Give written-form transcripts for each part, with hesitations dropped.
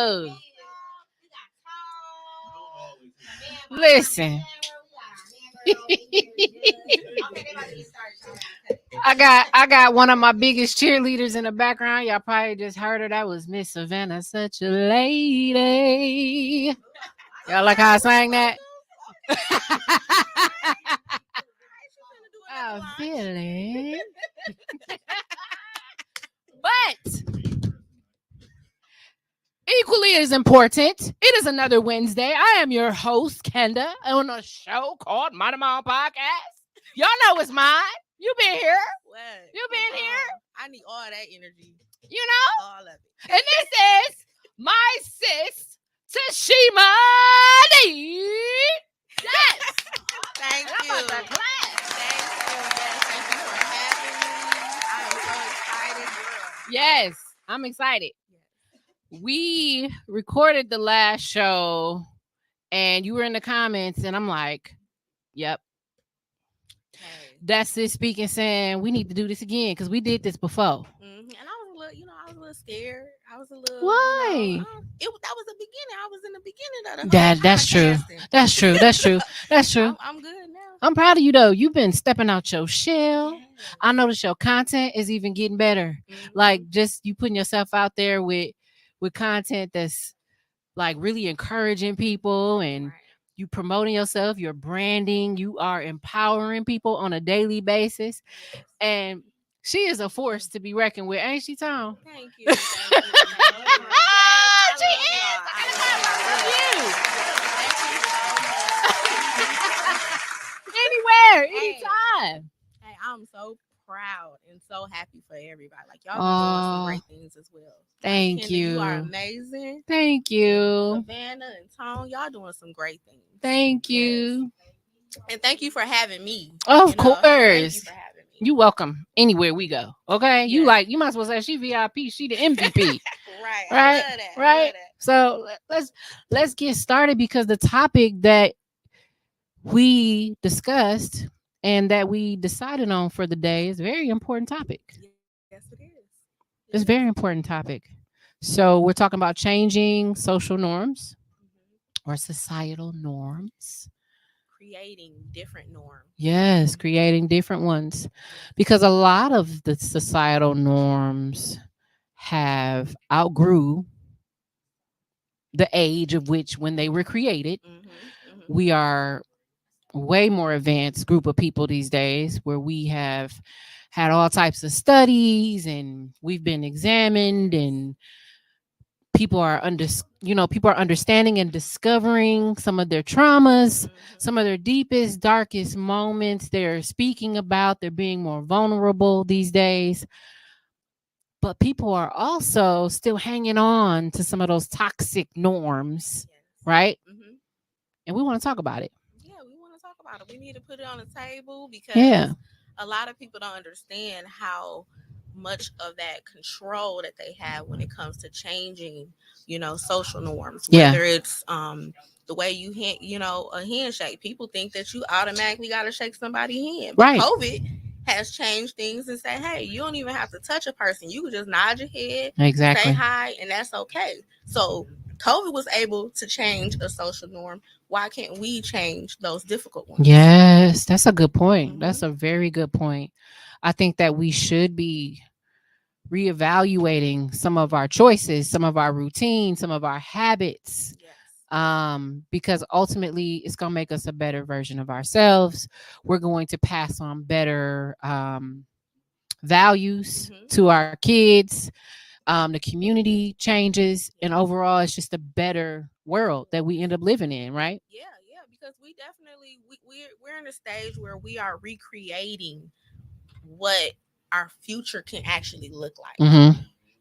Look. Listen. I got one of my biggest cheerleaders in the background. Y'all probably just heard her. That was Miss Savannah, such a lady. Y'all like how I sang that? I feel it. But equally as important, it is another Wednesday. I am your host, Kenda, on a show called Mind of My Own Podcast. Y'all know it's mine. You been here. What? You been here. I need all that energy. You know? All of it. And this is my sis, Tashemia Dean. Yes. Thank you. I'm about to clap. Thank you. Yes, thank you for having me. I am so excited, girl. Yes, I'm excited. We recorded the last show and you were in the comments and I'm like, yep. Hey. That's it speaking saying we need to do this again because we did this before. And I was a little, I was a little scared. I was a little. Why? That was the beginning. I was in the beginning of the That's true. That's true. That's true. That's true. I'm good now. I'm proud of you though. You've been stepping out your shell. Yes. I noticed your content is even getting better. Like just you putting yourself out there with content that's like really encouraging people and you promoting yourself, you're branding, you are empowering people on a daily basis. And she is a force to be reckoned with, ain't she, Tom? Thank you. Thank you. She is. Anywhere, anytime. Hey, I'm so proud and so happy for everybody. Like y'all are doing some great things as well. Thank Kenda, you. You are amazing. Thank you. And Savannah and Tone, y'all doing some great things. Thank you. And thank you for having me. Of course. Thank you for having me. You welcome anywhere we go. Okay. Yeah. You might as well say she VIP, she the MVP. Right. Right. I love that. Right. I love that. So let's get started because the topic that we discussed and that we decided on for the day is a very important topic. Yes, it is. It's a very important topic. So we're talking about changing social norms or societal norms. Creating different norms. Yes, creating different ones. Because a lot of the societal norms have outgrew the age of which when they were created. We are way more advanced group of people these days where we have had all types of studies and we've been examined and people are understanding and discovering some of their traumas, some of their deepest, darkest moments. They're speaking about, they're being more vulnerable these days. But people are also still hanging on to some of those toxic norms, right? And we want to talk about it. Yeah, we want to talk about it. We need to put it on the table because a lot of people don't understand how much of that control that they have when it comes to changing, social norms. Whether it's the way you a handshake. People think that you automatically got to shake somebody's hand. But right. COVID has changed things and say, hey, you don't even have to touch a person. You can just nod your head, exactly. say hi, and that's okay. So COVID was able to change a social norm. Why can't we change those difficult ones? Yes, that's a good point. That's a very good point. I think that we should be reevaluating some of our choices, some of our routines, some of our habits. Because ultimately it's going to make us a better version of ourselves. We're going to pass on better values to our kids. The community changes, and overall it's just a better world that we end up living in, right? Yeah, because we definitely we're in a stage where we are recreating what our future can actually look like.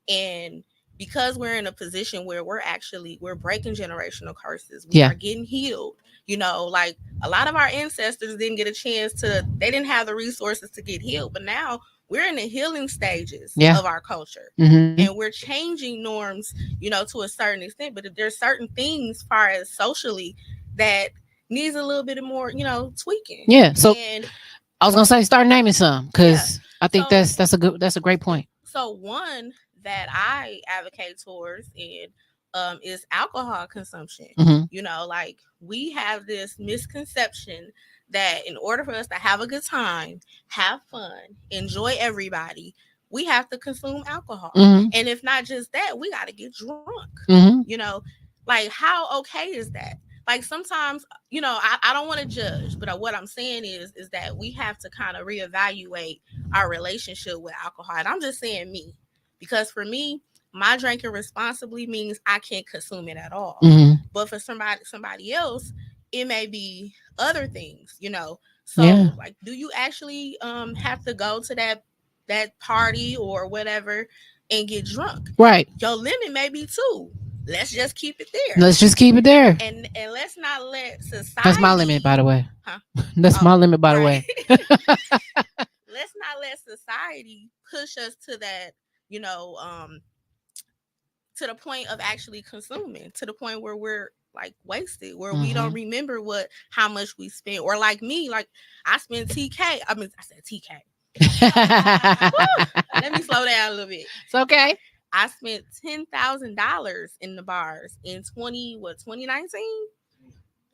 And because we're in a position where we're breaking generational curses, we are getting healed. Like a lot of our ancestors didn't get a chance they didn't have the resources to get healed, but now we're in the healing stages of our culture. And we're changing norms, to a certain extent, but there's certain things as far as socially that needs a little bit more, tweaking. Yeah. So I was gonna say start naming some because I think that's a great point. So one that I advocate towards and is alcohol consumption. Like we have this misconception that in order for us to have a good time, have fun, enjoy everybody, we have to consume alcohol. And if not just that, we got to get drunk. Like how okay is that? Like sometimes, I don't want to judge, but what I'm saying is that we have to kind of reevaluate our relationship with alcohol. And I'm just saying me, because for me, my drinking responsibly means I can't consume it at all. But for somebody else, it may be other things. So like, do you actually have to go to that party or whatever and get drunk? Right. Your limit may be 2. Let's just keep it there. Let's just keep it there. And let's not let society. That's my limit, by the way. Huh? That's my limit, by the way. Let's not let society push us to that, to the point of actually consuming, to the point where we're like wasted, where we don't remember how much we spent. Or like me, like I spent TK. I said TK. Let me slow down a little bit. It's okay. I spent $10,000 in the bars in 2019.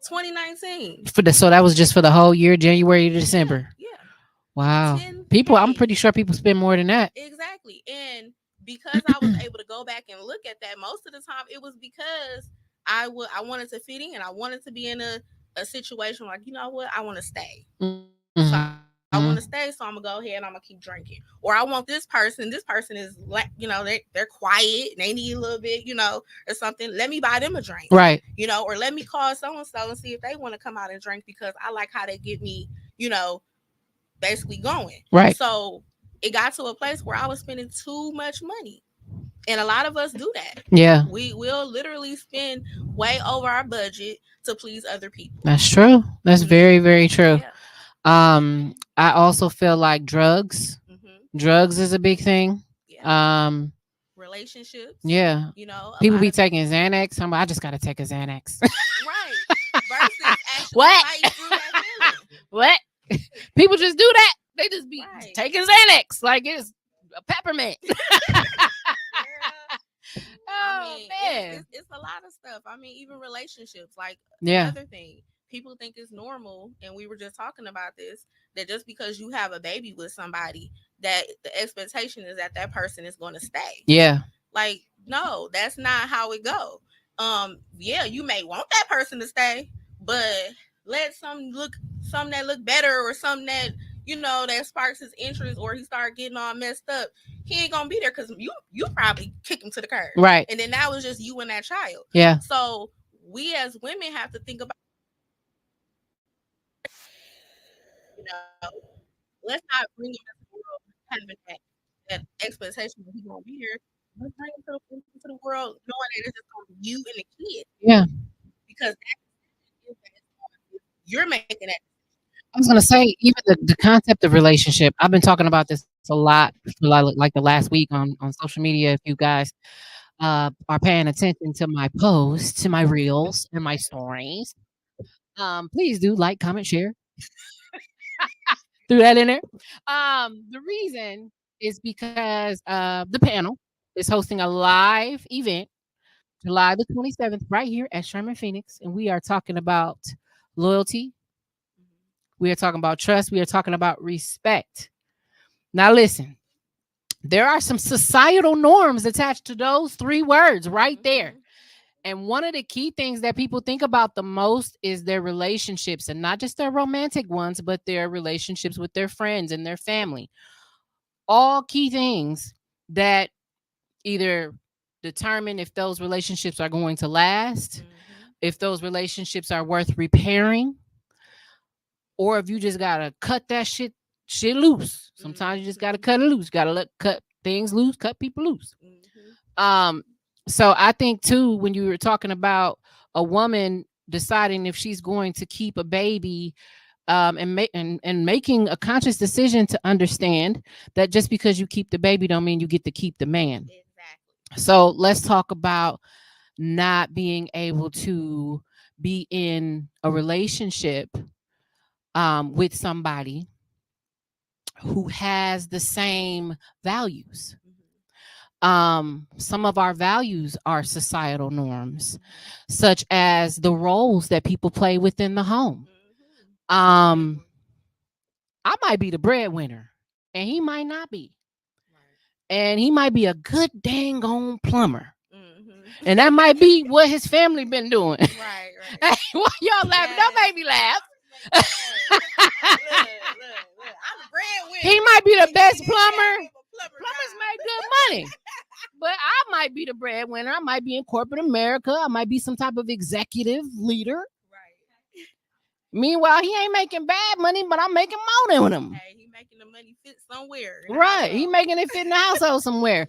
2019. So that was just for the whole year, January to December. Yeah. Wow. People, I'm pretty sure people spend more than that. Exactly. And because I was able to go back and look at that, most of the time it was because I wanted to fit in. I wanted to be in a situation like, you know what, I want to stay. So I want to stay, so I'm gonna go ahead and I'm gonna keep drinking. Or I want this person. This person is like, they're quiet. They need a little bit, or something. Let me buy them a drink, right? Or let me call so and so and see if they want to come out and drink, because I like how they get me, basically going. Right. So it got to a place where I was spending too much money. And a lot of us do that. Yeah. We will literally spend way over our budget to please other people. That's true. That's very, very true. Yeah. I also feel like drugs. Drugs is a big thing. Yeah. Relationships. Yeah. People be taking Xanax. I just gotta take a Xanax. Right. Versus actually what? fighting through that feeling. What? People just do that. They just be taking Xanax like it's a peppermint. Man. It's a lot of stuff. Even relationships, like another thing. People think it's normal, and we were just talking about this, that just because you have a baby with somebody, that the expectation is that person is going to stay. Yeah. Like, no, that's not how it go. Yeah, you may want that person to stay, but let something that look better, or something that that sparks his interest, or he start getting all messed up. He ain't gonna be there because you probably kick him to the curb, right? And then that was just you and that child. Yeah. So we as women have to think about, let's not bring him into the world having that expectation that he's gonna be here. Let's bring him into the world knowing that it's just gonna be you and the kid. Yeah. Because you're making that. I was gonna say, even the concept of relationship. I've been talking about this a lot for like the last week on social media. If you guys are paying attention to my posts, to my reels, and my stories, please do like, comment, share. Threw that in there. The reason is because the panel is hosting a live event July the 27th right here at Sherman Phoenix, and we are talking about loyalty. We are talking about trust. We are talking about respect. Now, listen, there are some societal norms attached to those 3 words right there. And one of the key things that people think about the most is their relationships, and not just their romantic ones, but their relationships with their friends and their family. All key things that either determine if those relationships are going to last, if those relationships are worth repairing, or if you just gotta cut that shit loose. Sometimes you just gotta cut it loose. Gotta cut things loose, cut people loose. So I think too, when you were talking about a woman deciding if she's going to keep a baby, and making a conscious decision to understand that just because you keep the baby don't mean you get to keep the man. Exactly. So let's talk about not being able to be in a relationship with somebody who has the same values. Some of our values are societal norms, such as the roles that people play within the home. Um, I might be the breadwinner, and he might not be. And he might be a good dang on plumber. And that might be what his family been doing. Right. Hey, why y'all laughing? Don't make me laugh. Look, I'm the breadwinner. He might be the best plumber. Plumbers make good money. But I might be the breadwinner. I might be in corporate America. I might be some type of executive leader. Right. Meanwhile, he ain't making bad money, but I'm making more than him. Hey, he making the money fit somewhere. Right. He making it fit in the household somewhere.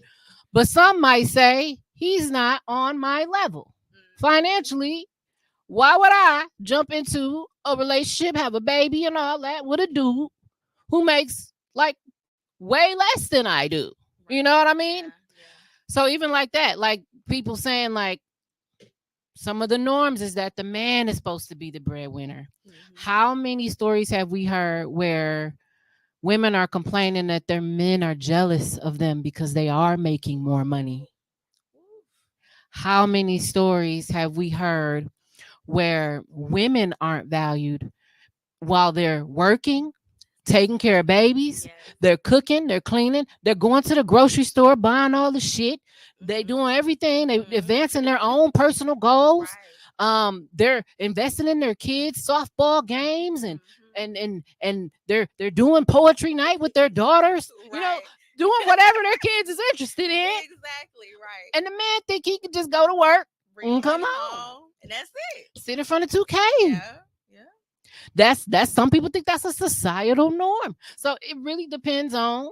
But some might say he's not on my level. Financially, why would I jump into a relationship, have a baby and all that with a dude who makes like way less than I do? You know what I mean? So even like that, like people saying like some of the norms is that the man is supposed to be the breadwinner. How many stories have we heard where women are complaining that their men are jealous of them because they are making more money? How many stories have we heard where women aren't valued while they're working, taking care of babies, they're cooking, they're cleaning, they're going to the grocery store, buying all the shit, they doing everything, they advancing their own personal goals. They're investing in their kids' softball games and they're doing poetry night with their daughters, you know, doing whatever their kids is interested in. Exactly, right. And the man think he could just go to work and come home. And that's it. Sit in front of 2K. Yeah. That's some people think that's a societal norm. So it really depends on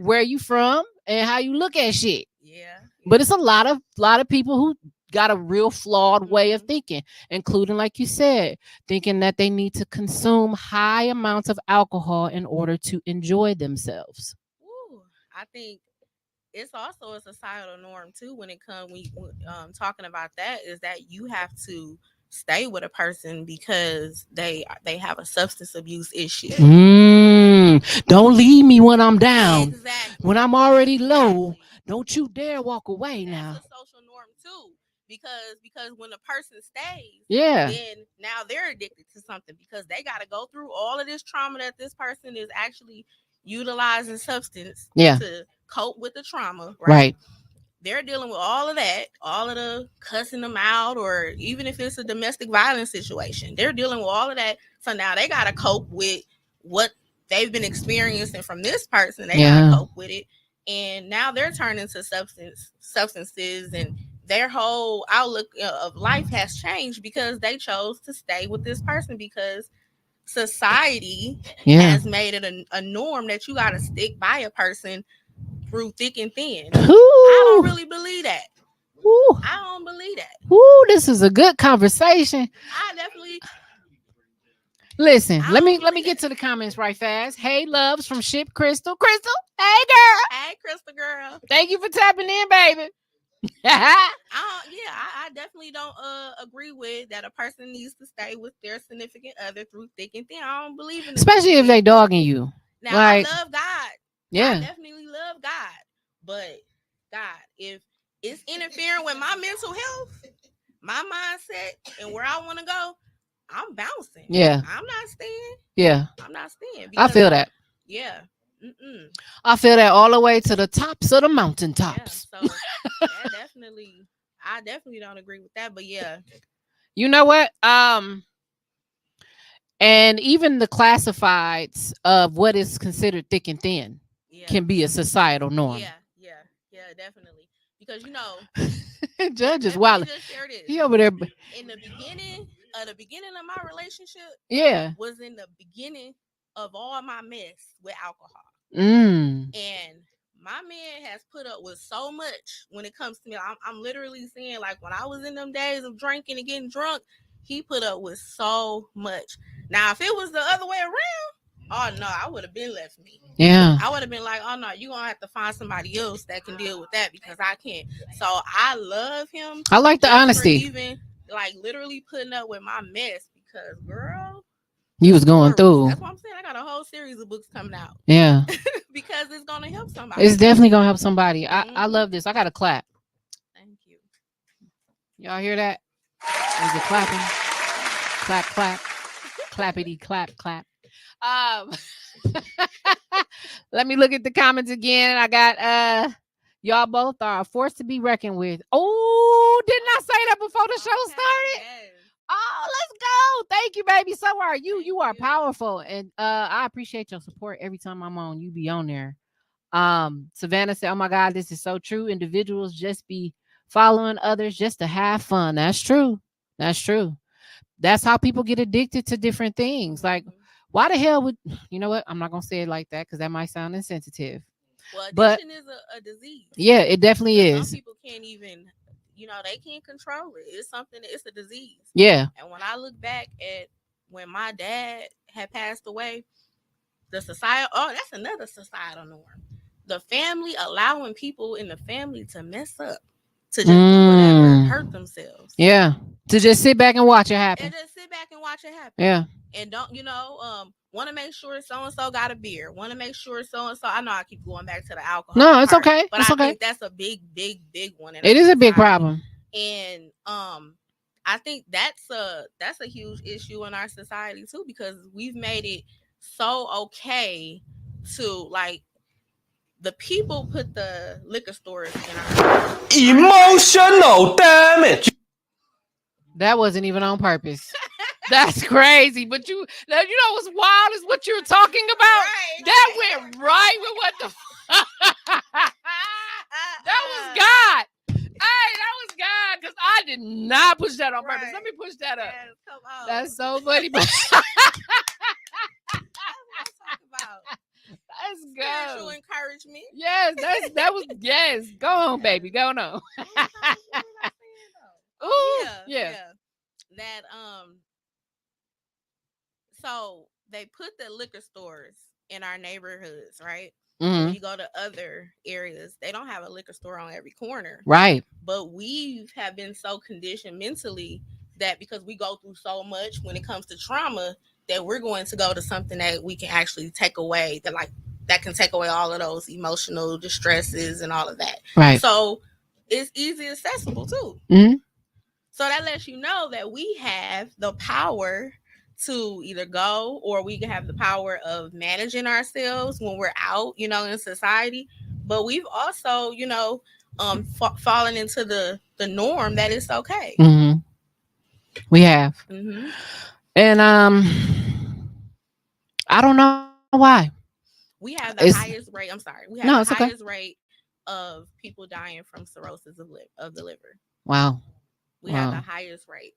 where you from and how you look at shit. But it's a lot of people who got a real flawed way of thinking, including, like you said, thinking that they need to consume high amounts of alcohol in order to enjoy themselves. I think it's also a societal norm too when it comes talking about that, is that you have to stay with a person because they have a substance abuse issue. Don't leave me when I'm down. When I'm already low, don't you dare walk away. Now that's a social norm too, because when a person stays, then now they're addicted to something because they got to go through all of this trauma that this person is actually utilizing substance to cope with the trauma, right? They're dealing with all of that, all of the cussing them out, or even if it's a domestic violence situation, they're dealing with all of that. So now they got to cope with what they've been experiencing from this person. They got to cope with it. And now they're turning to substances, and their whole outlook of life has changed because they chose to stay with this person because society has made it a norm that you got to stick by a person through thick and thin. I don't really believe that. I don't believe that. This is a good conversation. I definitely listen. Let me get to the comments right fast. Hey, loves from Ship Crystal. Crystal, hey girl. Hey, Crystal girl. Thank you for tapping in, baby. I definitely don't agree with that. A person needs to stay with their significant other through thick and thin. I don't believe in, especially if they dogging you. Now, like, I love God. Yeah, I definitely love God. But God, if it's interfering with my mental health, my mindset, and where I want to go, I'm bouncing. Yeah, I'm not staying. Yeah, I'm not staying. I feel that. Yeah. I feel that all the way to the tops of the mountaintops. Yeah, so that definitely, I definitely don't agree with that. But yeah, you know what? And even the classifieds of what is considered thick and thin can be a societal norm. Yeah, definitely. Because Judge is wild. He over there in the beginning of my relationship. Was in the beginning of all my mess with alcohol. And my man has put up with so much when it comes to me. I'm literally saying, like, when I was in them days of drinking and getting drunk, he put up with so much. Now, if it was the other way around, oh no, I would have been left me. Yeah. I would have been like, oh no, you're going to have to find somebody else that can deal with that because I can't. So I love him. I like the honesty. Even like literally putting up with my mess because, girl, You was going through. That's what I'm saying. I got a whole series of books coming out. Yeah. Because it's gonna help somebody. It's definitely gonna help somebody. I love this. I got to clap. Thank you. Y'all hear that? Is it clapping? Clap, clap, clappity, clap, clap. Um, let me look at the comments again. I got y'all both are a force to be reckoned with. Oh, didn't I say that before the show started? Yes. Oh, let's go. Thank you, baby. So are you. You are powerful. And I appreciate your support every time I'm on. You be on there. Savannah said, "Oh my God, this is so true. Individuals just be following others just to have fun." That's true. That's true. That's how people get addicted to different things. Like, why the hell would you know what? I'm not gonna say it like that because that might sound insensitive. Well, addiction is a disease. Yeah, it definitely is. Some people can't even, they can't control it. It's something. It's a disease. Yeah. And when I look back at when my dad had passed away, the society. Oh, that's another societal norm. The family allowing people in the family to mess up, to just do whatever, hurt themselves. Yeah. To just sit back and watch it happen. And just sit back and watch it happen. Yeah. And don't, want to make sure so-and-so got a beer. Want to make sure so-and-so. I know I keep going back to the alcohol. No, it's okay. But it's I okay. think that's a big, big, big one. It is a big problem. And I think that's a huge issue in our society too, because we've made it so okay to, like, the people put the liquor stores in our emotional damage. That wasn't even on purpose. That's crazy. But you know what's wild is what you're talking about. Right. That went right with what the that was God. Hey, that was God, because I did not push that on purpose. Let me push that up. Yes, come on. That's so funny. That's what I'm talking about. Let's Spiritual go. encouragement. Yes, that was yes. Go on, baby. Go on. Oh, yeah. That so they put the liquor stores in our neighborhoods, right? Mm-hmm. When you go to other areas, they don't have a liquor store on every corner. Right. But we have been so conditioned mentally that because we go through so much when it comes to trauma, that we're going to go to something that we can actually take away, that can take away all of those emotional distresses and all of that. Right. So it's easy accessible too. Mm-hmm. So that lets you know that we have the power to either go, or we can have the power of managing ourselves when we're out, in society. But we've also, fallen into the norm that it's okay. Mm-hmm. We have. Mm-hmm. And I don't know why. We have the highest rate. I'm sorry. We have the highest rate of people dying from cirrhosis of the liver. Wow. We have the highest rate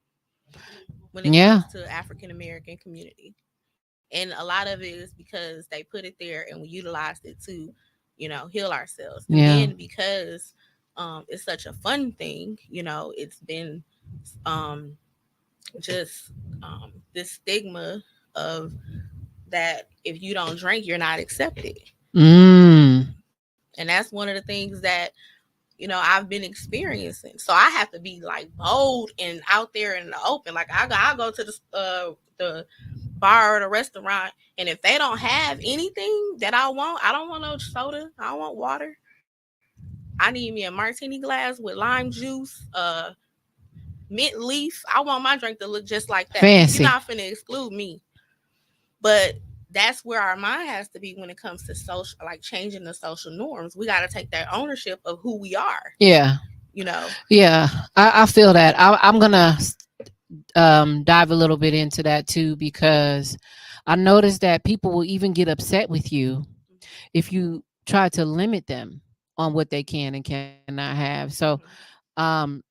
when it comes to African American community. And a lot of it is because they put it there and we utilized it to, heal ourselves. And then because it's such a fun thing, it's been just this stigma of that if you don't drink, you're not accepted. And that's one of the things that, I've been experiencing. So I have to be like bold and out there in the open. Like I go to the bar or the restaurant, and if they don't have anything that I don't want no soda. I don't want water. I need me a martini glass with lime juice, mint leaf. I want my drink to look just like that. Fancy. You're not finna exclude me. But that's where our mind has to be when it comes to social, like changing the social norms. We got to take that ownership of who we are. Yeah. Yeah, I feel that. I'm gonna dive a little bit into that too, because I noticed that people will even get upset with you if you try to limit them on what they can and cannot have. So, for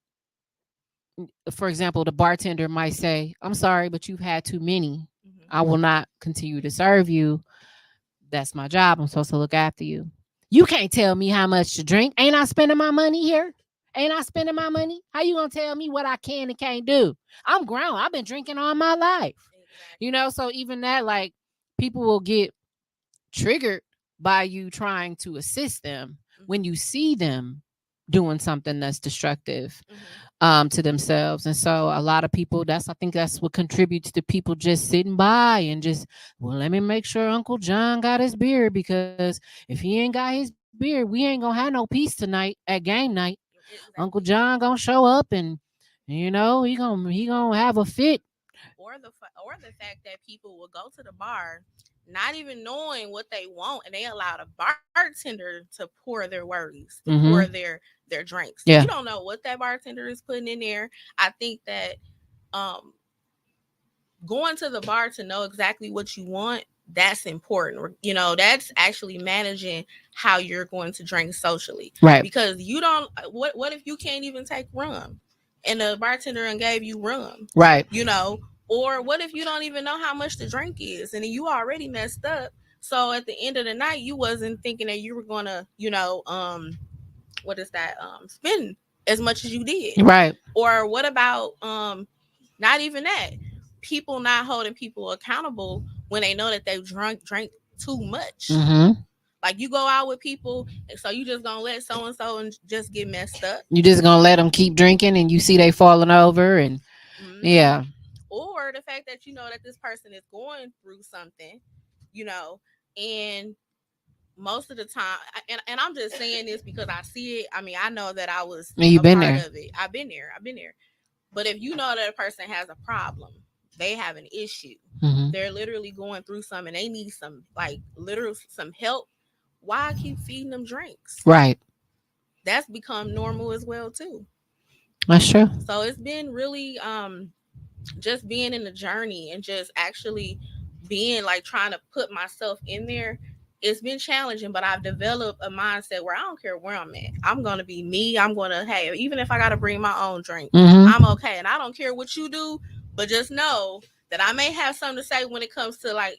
example, the bartender might say, "I'm sorry, but you've had too many. I will not continue to serve you. That's my job. I'm supposed to look after you. You can't tell me how much to drink. Ain't I spending my money here? Ain't I spending my money? How you gonna tell me what I can and can't do? I'm grown. I've been drinking all my life." So even that, like, people will get triggered by you trying to assist them when you see them doing something that's destructive Mm-hmm. to themselves. And so a lot of people, I think that's what contributes to people just sitting by and just, well, let me make sure Uncle John got his beer, because if he ain't got his beer, we ain't gonna have no peace tonight at game night. Uncle Exactly. John gonna show up, and he gonna have a fit. Or the fact that people will go to the bar not even knowing what they want, and they allow the bartender to pour their worries, to pour Mm-hmm. their drinks. You Yeah. don't know what that bartender is putting in there. I think that um going to the bar to know exactly what you want, that's important. That's actually managing how you're going to drink socially. Right. Because you don't what if you can't even take rum and the bartender and gave you rum? Right. Or what if you don't even know how much the drink is and then you already messed up? So at the end of the night, you wasn't thinking that you were gonna, what is that? Spend as much as you did. Right. Or what about not even that? People not holding people accountable when they know that they drank too much. Mm-hmm. Like you go out with people, and so you just gonna let so and so and just get messed up. You just gonna let them keep drinking, and you see they falling over, and Mm-hmm. yeah. Or the fact that you know that this person is going through something, you know, and most of the time, and I'm just saying this because I see it. I mean, I know that I was And you a been part there. of it. I've been there. But if you know that a person has a problem, they have an issue, Mm-hmm. they're literally going through something, they need some literal some help. Why keep feeding them drinks? Right. That's become normal as well too. That's true. So it's been really just being in the journey and just actually being like trying to put myself in there. It's been challenging, but I've developed a mindset where I don't care where I'm at. I'm gonna be me. I'm gonna, hey, even if I gotta bring my own drink, Mm-hmm. I'm okay. And I don't care what you do, but just know that I may have something to say when it comes to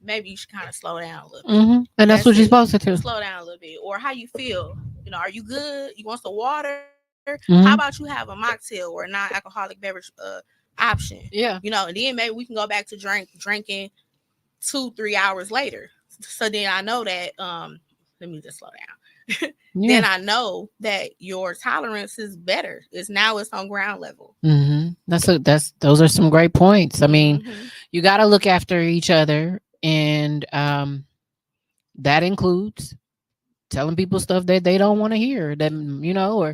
maybe you should kind of slow down a little bit. Mm-hmm. And that's That's what you're it. supposed to do. Just slow down a little bit. Or how you feel. Are you good? You want some water? How Mm-hmm. about you have a mocktail or a non-alcoholic beverage option? Yeah. And then maybe we can go back to drinking 2-3 hours later. So then I know that let me just slow down. Yeah. Then I know that your tolerance is better. It's on ground level. Mm-hmm. Those are some great points. I mean, Mm-hmm. you got to look after each other, and that includes telling people stuff that they don't want to hear. Or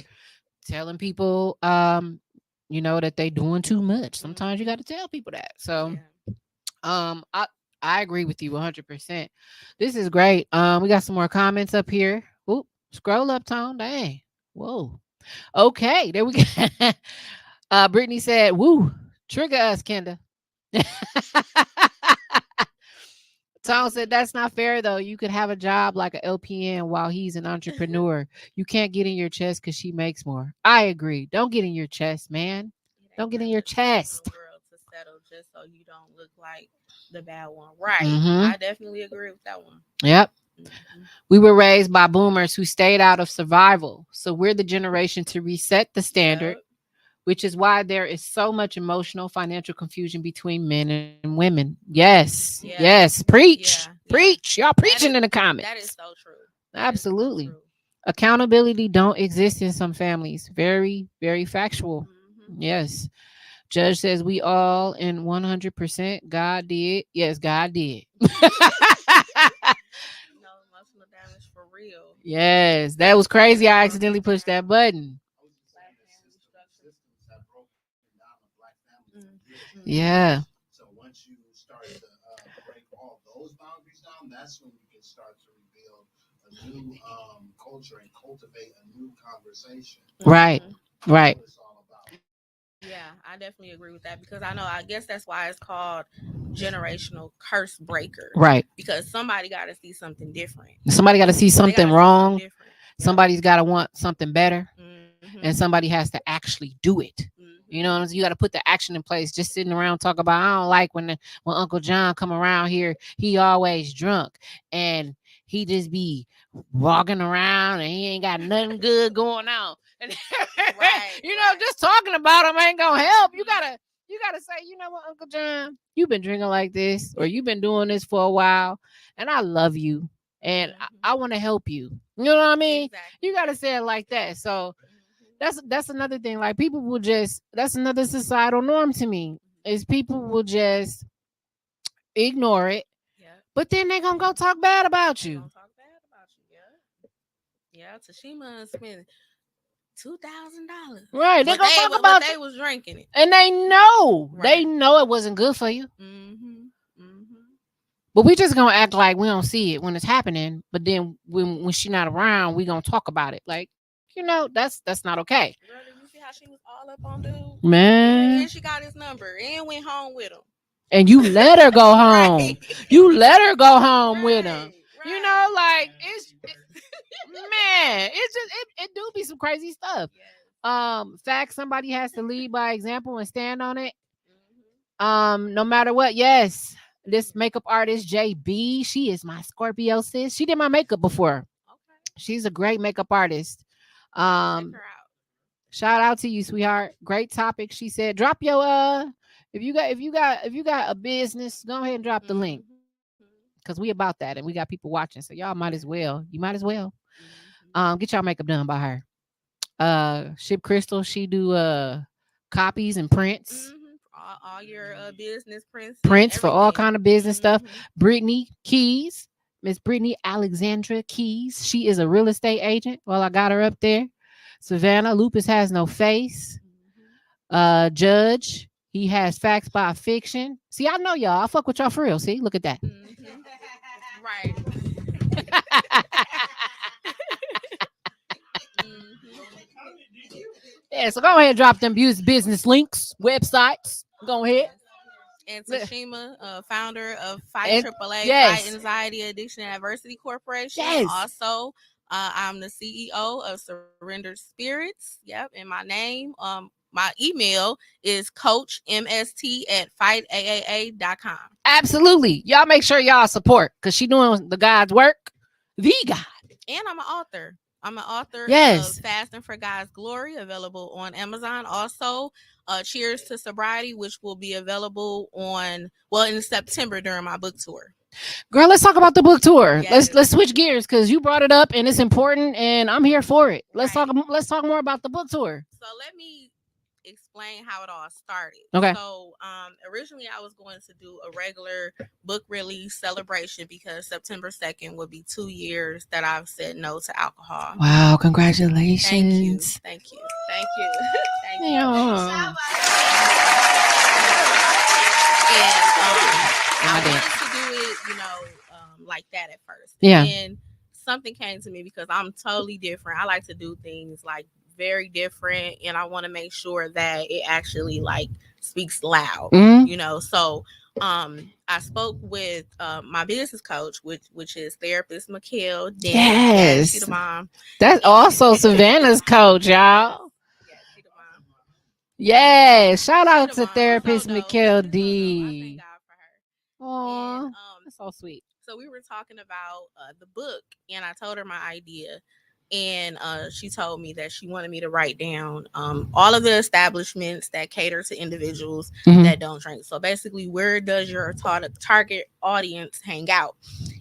telling people, that they doing too much. Sometimes you got to tell people that. So, Yeah. um, I I agree with you 100%. This is great. We got some more comments up here. Oop, scroll up, Tone. Dang. Whoa. Okay, there we go. Brittany said, "Woo, trigger us, Kenda." Tom said, "That's not fair, though. You could have a job like an LPN while he's an entrepreneur. You can't get in your chest because she makes more." I agree. Don't get in your chest, man. It Don't ain't get in your nothing in chest. the world to settle just so you don't look like the bad one. Right. Mm-hmm. I definitely agree with that one. Yep. Mm-hmm. We were raised by boomers who stayed out of survival. So we're the generation to reset the standard, Yep. which is why there is so much emotional financial confusion between men and women. Yes. Yeah. Yes. Preach. Yeah. Preach. Y'all preaching in the That is comments. so true. That is so Absolutely. true. Accountability don't exist in some families. Very, very factual. Mm-hmm. Yes. Judge says we all in 100%. God did. Yes, God did. No emotional damage for real. Yes, that was crazy. I accidentally pushed that button. Black family structure. Mm-hmm. Yeah. Right. Right. Yeah, I definitely agree with that because I guess that's why it's called generational curse breaker Right. because somebody got to see something different. Somebody got to see They got something to see something wrong. different. Yep. Somebody's got to want something better, Mm-hmm. and somebody has to actually do it. You know, you got to put the action in place. Just sitting around talk about, I don't like when Uncle John come around here. He always drunk, and he just be walking around, and he ain't got nothing good going on. And Right. just talking about him ain't gonna help. You gotta say, you know what, Uncle John, you've been drinking like this, or you've been doing this for a while, and I love you. and Mhm. I want to help you. You know what I mean? You Exactly. got to say it like that. So Mhm. that's another thing. Like people will just that's another societal norm to me is people will just ignore it, Yep. but then they gonna go talk bad about They you. gonna talk bad about you. Yeah. Yeah. Tashima spent $2,000, Right. They but gonna they talk but about you. they was drinking it. And they Right. know it wasn't good for you. Mhm. Mhm. But we just gonna act like we don't see it when it's happening. But then when she not around, we gonna talk about it. Like, that's not okay. Girl, did you see how she was all up on dude? Yeah, Man. and she got his number and went home with him. And you let her go home. Right. You let her go home with him. Right. Right. Like man, it's just it do be some crazy stuff. Yes. Fact somebody has to lead by example and stand on it. Mhm. No matter what, yes. This makeup artist JB, she is my Scorpio sis. She did my makeup before. Okay. She's a great makeup artist. I'm gonna have to check Um, her out. Shout out to you, sweetheart. Great topic. She said, drop your if you got a business, go ahead and drop the link. Mhm. Because we about that and we got people watching. So y'all might as Yes. well. You might as well. Mhm. Get y'all makeup done by her. Ship Crystal, she do copies and prints. Mhm. All your business prints and Prints for all everything. kind of business stuff. Mhm. Brittany Keys, Miss Brittany Alexandra Keys. She is a real estate agent. Well, I got her up there. Savannah Lupus has no face. Mhm. Judge, he has facts by fiction. See, I know y'all. I fuck with y'all for real. See, look at that. Mhm. Right. Mhm. Yeah, so go ahead and drop them business links, websites. Go ahead. Yes. And Tashima, founder of Fight And AAA, Fight yes, Anxiety, Addiction, and Adversity Corporation. yes. Also, I'm the CEO of Surrendered Spirits. Yep. And my name, my email is coachmst@fightaaa.com. Absolutely. Y'all make sure y'all support because she doing the God's work. The God. And I'm an author. I'm an author of Yes. Fasting for God's Glory, available on Amazon. Also, Cheers to Sobriety, which will be available in September during my book tour. Girl, let's talk about the book tour. Let's Yes. let's switch gears because you brought it up and it's important and I'm here for it. Right. Let's talk more about the book tour. So let me explain how it all started. Okay. So originally I was going to do a regular book release celebration because September 2nd would be 2 years that I've said no to alcohol. Wow, Thank you. congratulations. Thank you. Thank you. Thank you. Yeah. And I I did. wanted to do it, like that at first. And Yeah. then something came to me because I'm totally different. I like to do things like very different, and I want to make sure that it actually like speaks loud, Mhm. So I spoke with my business coach, which is therapist Mikhail Dent. Yes, she the Yes. mom. That's also Savannah's coach, Yes, y'all. yes, she the mom. And Yes. Shout she out the to mom. She's so therapist dope. Mikhail She's so dope. I thank D. God for her. And Aw. That's so sweet. so we were talking about the book, and I told her my idea, and she told me that she wanted me to write down all of the establishments that cater to individuals Mhm. that don't drink. So basically, where does your target audience hang out?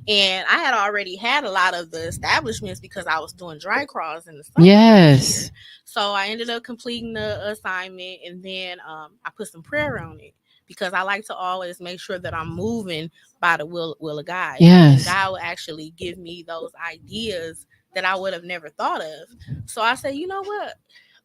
And I had already had a lot of the establishments because I was doing dry crawls in the summer this year. Yes. So I ended up completing the assignment, and then I put some prayer on it because I like to always make sure that I'm moving by the will of God. And Yes. God will actually give me those ideas that I would have never thought of. So I said, you know what?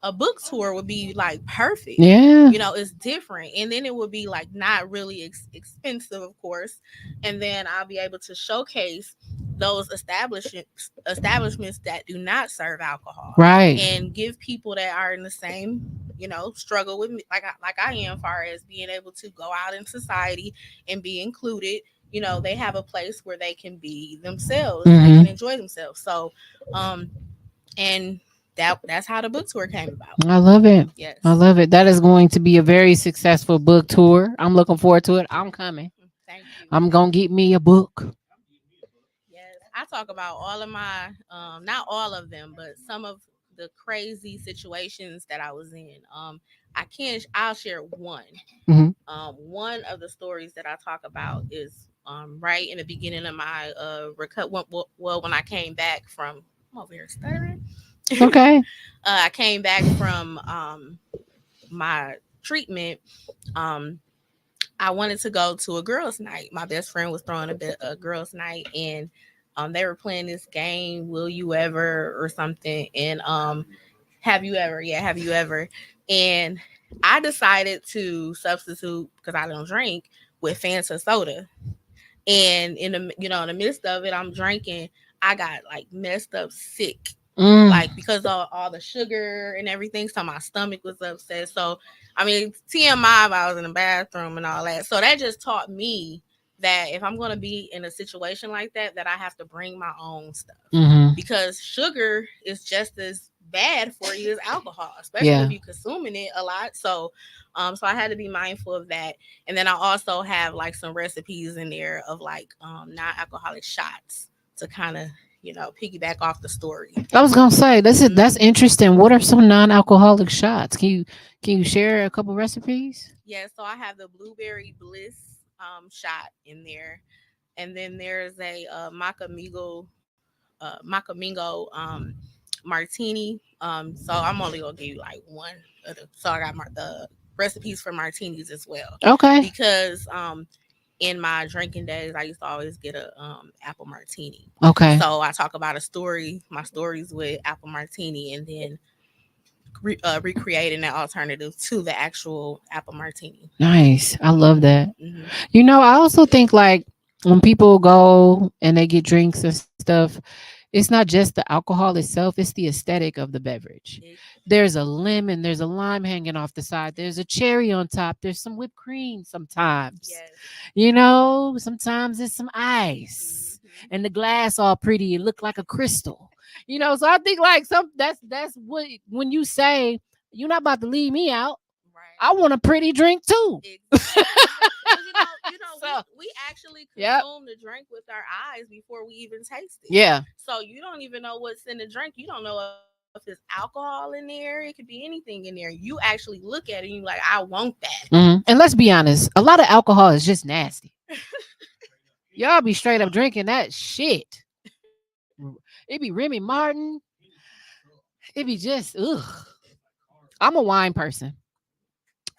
A book tour would be like perfect. Yeah. It's different. And then it would be like not really expensive, of course. And then I'll be able to showcase those establishments that do not serve alcohol Right. and give people that are in the same struggle with me like I am, far as being able to go out in society and be included. They have a place where they can be themselves and they can Mhm. enjoy themselves. So and that's how the book tour came about. I love it. Yes. I love it. That is going to be a very successful book tour. I'm looking forward to it. I'm coming. Thank you. I'm going to get me a book. Yes, I talk about all of my, not all of them, but some of the crazy situations that I was in. I'll share one. Mhm. One of the stories that I talk about is right in the beginning of my well, when I came back from, I'm over here stuttering. Okay. I came back from my treatment. Um, I wanted to go to a girls' night. My best friend was throwing a girls' night, and they were playing this game, "Will you ever?" or something. And have you ever? Yeah, have you ever? And I decided to substitute because I don't drink with Fanta soda. And in the in the midst of it, I'm drinking. I got like messed up sick, like because of all the sugar and everything. So my stomach was upset. So I mean, TMI, I was in the bathroom and all that. So that just taught me that if I'm gonna be in a situation like that, that I have to bring my own stuff, because sugar is just as bad for you as alcohol, especially if you're consuming it a lot. So I had to be mindful of that. And then I also have like some recipes in there of like non-alcoholic shots to kind of piggyback off the story. I was gonna say that's interesting. What are some non-alcoholic shots? Can you share a couple recipes? Yeah, so I have the blueberry bliss shot in there, and then there's a macamingo martini. So I'm only gonna give you like one of the. So I got the recipes for martinis as well. Okay. Because in my drinking days, I used to always get a apple martini. Okay. So I talk about my stories with apple martini, and then recreating an alternative to the actual apple martini. Nice. I love that. I also think like when people go and they get drinks and stuff, it's not just the alcohol itself, it's the aesthetic of the beverage. There's a lemon, there's a lime hanging off the side, there's a cherry on top, there's some whipped cream sometimes. Yes. Sometimes it's some ice. And the glass all pretty, it look like a crystal. So I think like that's what when you say you're not about to leave me out. Right. I want a pretty drink too. Exactly. So, we actually consume the drink with our eyes before we even taste it. Yeah. So you don't even know what's in the drink. You don't know if it's alcohol in there. It could be anything in there. You actually look at it and you're like, I want that. And let's be honest, a lot of alcohol is just nasty. Y'all be straight up drinking that shit. It be Remy Martin. It be just ugh. I'm a wine person.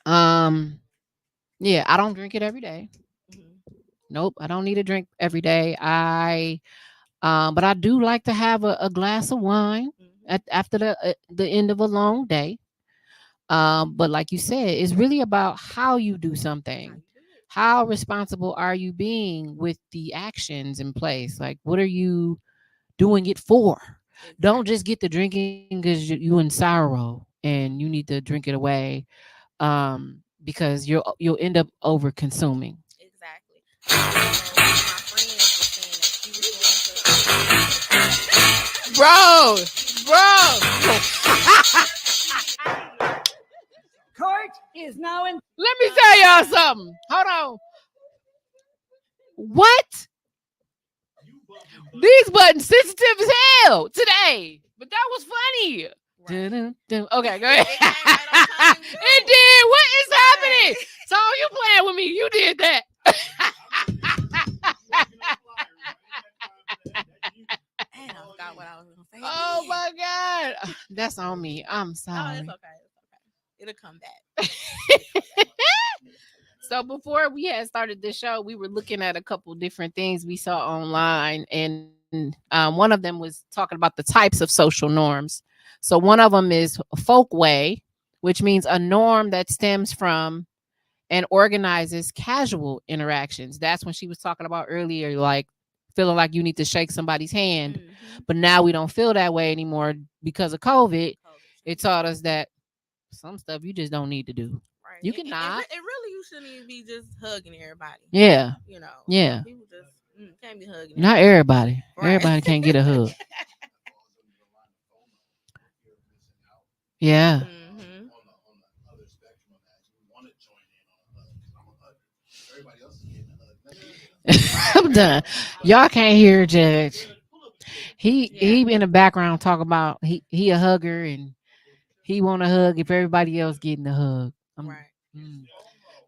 Yeah, I don't drink it every day. Nope, I don't need a drink every day. But I do like to have a glass of wine after the end of a long day. But like you said, it's really about how you do something. How responsible are you being with the actions in place? Like, what are you doing it for? Don't just get the drinking because you in sorrow and you need to drink it away, because you'll end up over consuming. Exactly. One of my friends was saying that she was going to. Bro. Court is now in. Let me tell y'all something. Hold on. What? These buttons sensitive as hell today, but that was funny. Right. Okay, go ahead. It did. What is happening? So you playing with me? You did that. I forgot what I was gonna say. Oh my god, that's on me. I'm sorry. No, it's okay. It'll come back. So before we had started this show, we were looking at a couple different things we saw online, and one of them was talking about the types of social norms. So one of them is folkway, which means a norm that stems from and organizes casual interactions. That's when she was talking about earlier, like feeling like you need to shake somebody's hand. But now we don't feel that way anymore because of COVID. It taught us that some stuff you just don't need to do. Right. You can not. And really, you shouldn't even be just hugging everybody. Yeah. Yeah. People just can't be hugging. Not everybody. Right. Everybody can't get a hug. Yeah. I'm done. Y'all can't hear Judge. He in the background talk about he a hugger and he want a hug if everybody else getting a hug. Right.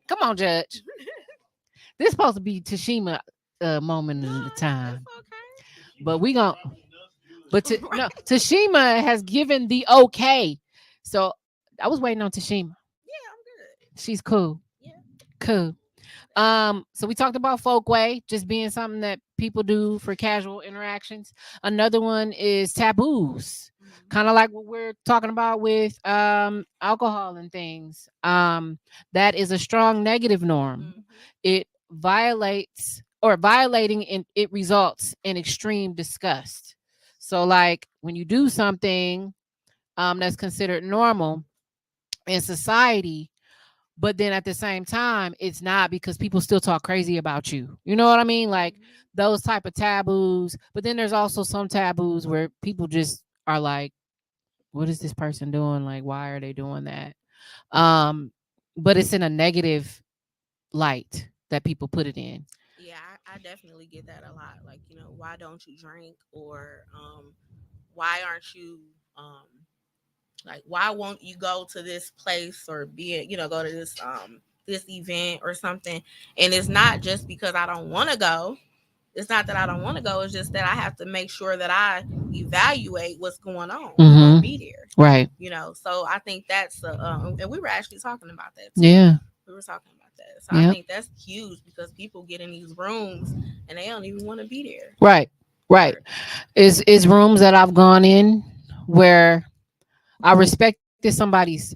Come on, Judge. This supposed to be Tashemia moment in the time. It's okay. But we gonna Right. no, Tashima has given the okay. So I was waiting on Tashima. Yeah, I'm good. She's cool. Yeah. Cool. So we talked about folkway just being something that people do for casual interactions. Another one is taboos, kind of like what we're talking about with alcohol and things. That is a strong negative norm. It violates or violating it results in extreme disgust. So like when you do something that's considered normal in society, but then at the same time it's not, because people still talk crazy about you, you know what I mean, like those type of taboos. But then there's also some taboos where people just are like, what is this person doing, like why are they doing that? um but it's in a negative light that people put it in. Yeah, I definitely get that a lot. Like, why don't you drink? Or why aren't you like, why won't you go to this place or go to this event or something? And it's not just because I don't want to go. It's not that I don't want to go. It's just that I have to make sure that I evaluate what's going on. Who's gonna be there, Right. So I think that's and we were actually talking about that too. Yeah. We were talking about that. So I think that's huge, because people get in these rooms and they don't even want to be there. Right. Right. Is rooms that I've gone in where I respected somebody's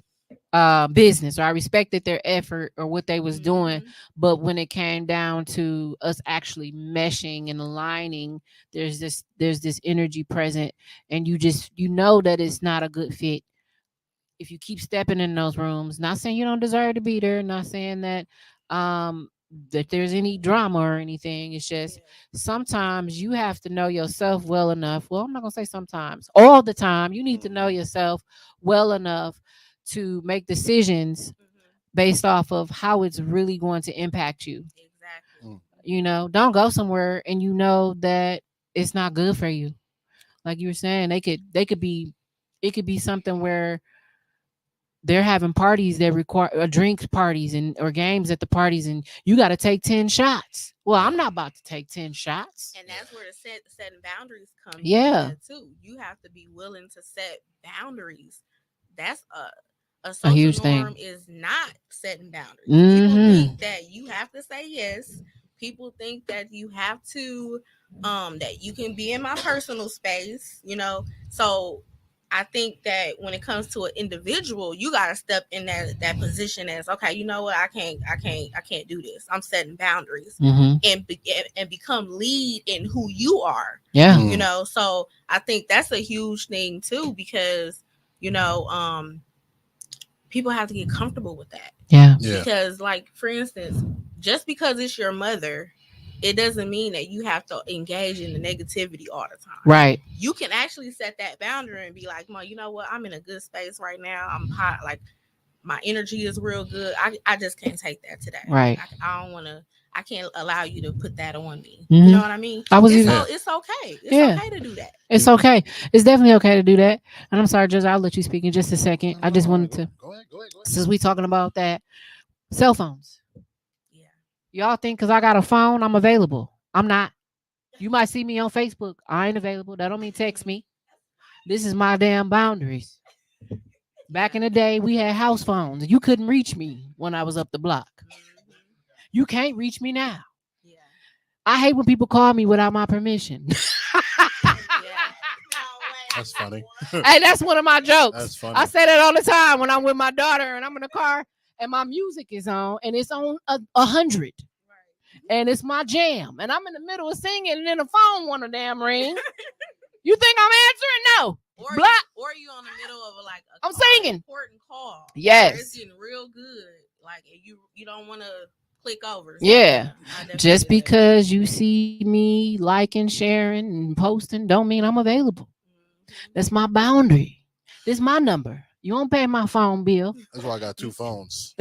business, or I respected their effort or what they was doing, but when it came down to us actually meshing and aligning, there's this energy present, and you know that it's not a good fit if you keep stepping in those rooms. Not saying you don't deserve to be there, not saying um that there's any drama or anything. It's just sometimes you have to know yourself well enough. Well, I'm not gonna say sometimes. All the time, you need to know yourself well enough to make decisions based off of how it's really going to impact you. Exactly. Don't go somewhere and you know that it's not good for you. Like you were saying, they could be, it could be something where they're having parties that require drinks parties and or games at the parties, and you got to take 10 shots. Well, I'm not about to take 10 shots. And that's where the setting boundaries come Yeah. in too. You have to be willing to set boundaries. That's a A huge social norm thing. is not setting boundaries. People think that you have to say yes. People think that you have to that you can be in my personal space. So I think that when it comes to an individual, you got to step in that position as, okay, you know what, I can't do this. I'm setting boundaries, and become lead in who you are. Yeah. So I think that's a huge thing too, because people have to get comfortable with that. Yeah. Because, like, for instance, just because it's your mother, it doesn't mean that you have to engage in the negativity all the time. Right. You can actually set that boundary and be like, Mom, you know what? I'm in a good space right now. I'm hot. Like, my energy is real good. I just can't take that today. Right. I don't want to. I can't allow you to put that on me. Mhm. You know what I mean? I was It's, even- so, it's okay. It's Yeah. okay to do that. It's okay. It's definitely okay to do that. And I'm sorry, Judge, I'll let you speak in just a second. I just wanted to, Go ahead. since we talking about that, cell phones. Yeah. Y'all think because I got a phone, I'm available. I'm not. You might see me on Facebook. I ain't available. That don't mean text me. This is my damn boundaries. Back in the day, we had house phones. You couldn't reach me when I was up the block. You can't reach me now. Yeah. I hate when people call me without my permission. That's funny. Hey, that's one of my jokes. That's funny. I say that all the time when I'm with my daughter and I'm in the car and my music is on and it's on 100. And it's my jam. And I'm in the middle of singing and then the phone want to damn ring. You think I'm answering? No. Or you on the middle of I'm singing. Important call. Yes. It's getting real good. Like, you don't want to click over. So Yeah. Just get that. because you see me liking, sharing, and posting don't mean I'm available. That's my boundary. This is my number. You don't pay my phone bill. That's why I got two phones.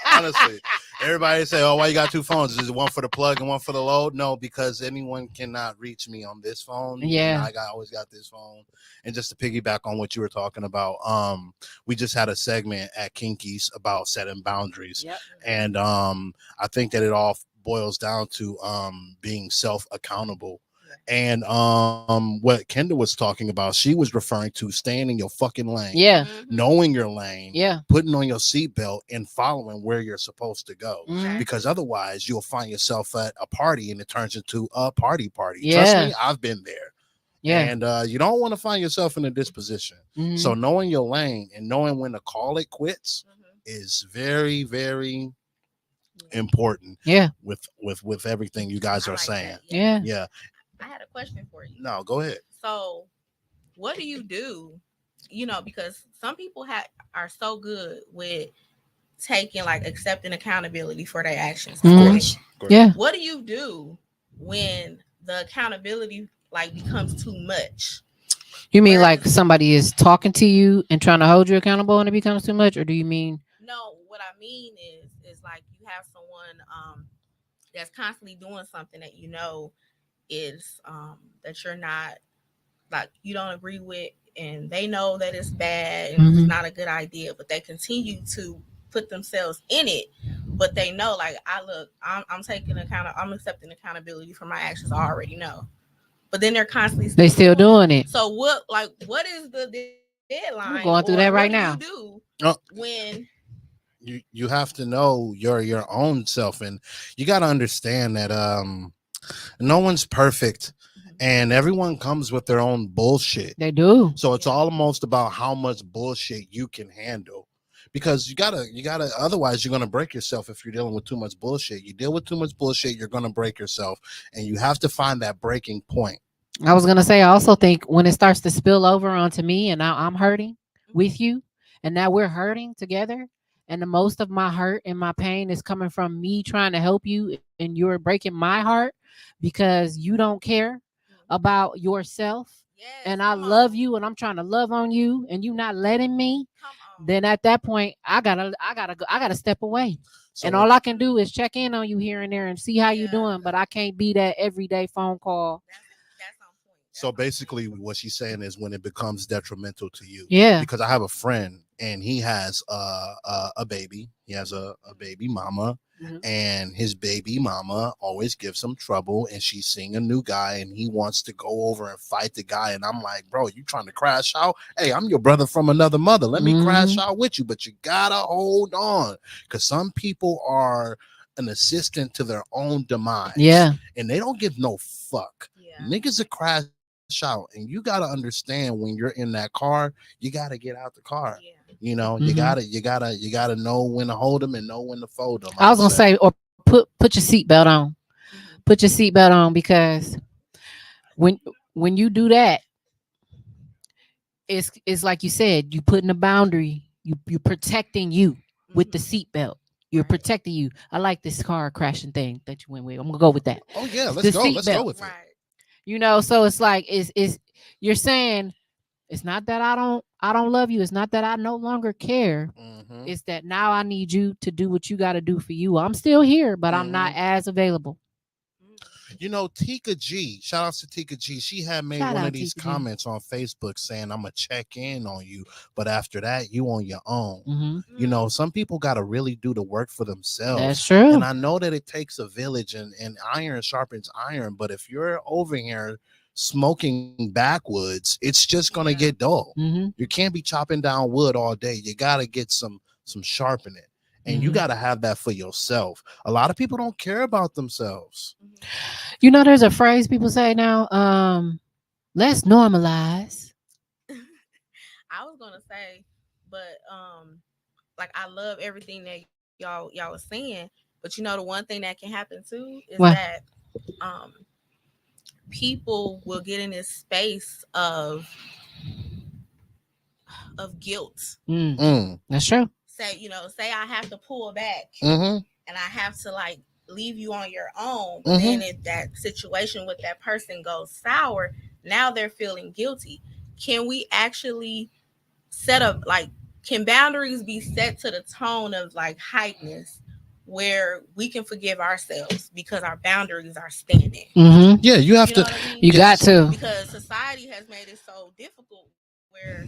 Honestly, everybody say, "Oh, why you got two phones? Is it one for the plug and one for the load?" No, because anyone cannot reach me on this phone. Yeah, and I always got this phone. And just to piggyback on what you were talking about, we just had a segment at Kinky's about setting boundaries, Yep. and I think that it all boils down to being self accountable. And what Kenda was talking about, she was referring to staying in your fucking lane, Yeah. knowing your lane, Yeah. putting on your seatbelt, and following where you're supposed to go. Mhm. Because otherwise, you'll find yourself at a party and it turns into a party. Trust Yeah. me, I've been there. Yeah. And you don't want to find yourself in a disposition. Mhm. So knowing your lane and knowing when to call it quits is very, very important. Yeah. With everything you guys I are like saying. that. Yeah. Yeah. I had a question for you. No, go ahead. So, what do you do? Because some people are so good with taking, like, accepting accountability for their actions. Of Mhm. course. Yeah. What do you do when the accountability, like, becomes too much? You mean Where like is- somebody is talking to you and trying to hold you accountable and it becomes too much, or do you mean? No, what I mean is like you have someone that's constantly doing something that is that you're not, like, you don't agree with, and they know that it's bad and it's Mhm. not a good idea, but they continue to put themselves in it. But they know, like, I'm taking I'm accepting accountability for my actions. I already know, but then they're constantly They still doing it. So what is the deadline? I'm going through that right now. What do you Oh. do when You have to know your own self, and you got to understand that no one's perfect, and everyone comes with their own bullshit. They do. So it's almost about how much bullshit you can handle, because you gotta otherwise you're gonna break yourself if you're dealing with too much bullshit. You deal with too much bullshit, you're gonna break yourself, and you have to find that breaking point. I was gonna say, I also think when it starts to spill over onto me, and now I'm hurting with you, and now we're hurting together, and the most of my hurt and my pain is coming from me trying to help you, and you're breaking my heart because you don't care about yourself, and I love you, and I'm trying to love on you, and you not letting me. Then at that point, I gotta step away. So And all I can do is check in on you here and there and see how you doing, but I can't be that everyday phone call. that's on point. So basically, what she's saying is when it becomes detrimental to you. Yeah. Because I have a friend and he has a baby. He has a baby mama, and his baby mama always gives him trouble. And she's seeing a new guy, and he wants to go over and fight the guy. And I'm like, bro, you trying to crash out? Hey, I'm your brother from another mother. Let me crash out with you, but you gotta hold on, because some people are an assistant to their own demise. Yeah. And they don't give no fuck. Niggas are crash out, and you got to understand when you're in that car, you got to get out the car. You know, you gotta know when to hold them and know when to fold them. I was gonna say, or put your seatbelt on. Put your seatbelt on, because when you do that, it's like you said, you putting a boundary, you protecting you with the seatbelt. You're protecting you. I like this car crashing thing that you went with. I'm gonna go with that. Oh yeah, The let's go seatbelt. with it. You know, so it's like is you're saying it's not that I don't love you. It's not that I no longer care. It's that now I need you to do what you got to do for you. I'm still here, but I'm not as available. You know, Tika G, shout out to Tika G. She had made one of these comments on Facebook saying, I'm going to check in on you, but after that, you on your own. You know, some people got to really do the work for themselves. That's true. And I know that it takes a village, and iron sharpens iron, but if you're over here smoking backwoods, it's just going to get dull. You can't be chopping down wood all day. You got to get some sharpening. And you got to have that for yourself. A lot of people don't care about themselves. You know, there's a phrase people say now, let's normalize. I was gonna say, but like, I love everything that y'all was saying, but the one thing that can happen too is that people will get in this space of guilt. That's true. Say I have to pull back and I have to, like, leave you on your own. But then if that situation with that person goes sour, now they're feeling guilty. Can we actually set up, like, can boundaries be set to the tone of, like, hypeness, where we can forgive ourselves because our boundaries are standing? Yeah, you have to. Know what I mean? You got to. Because society has made it so difficult where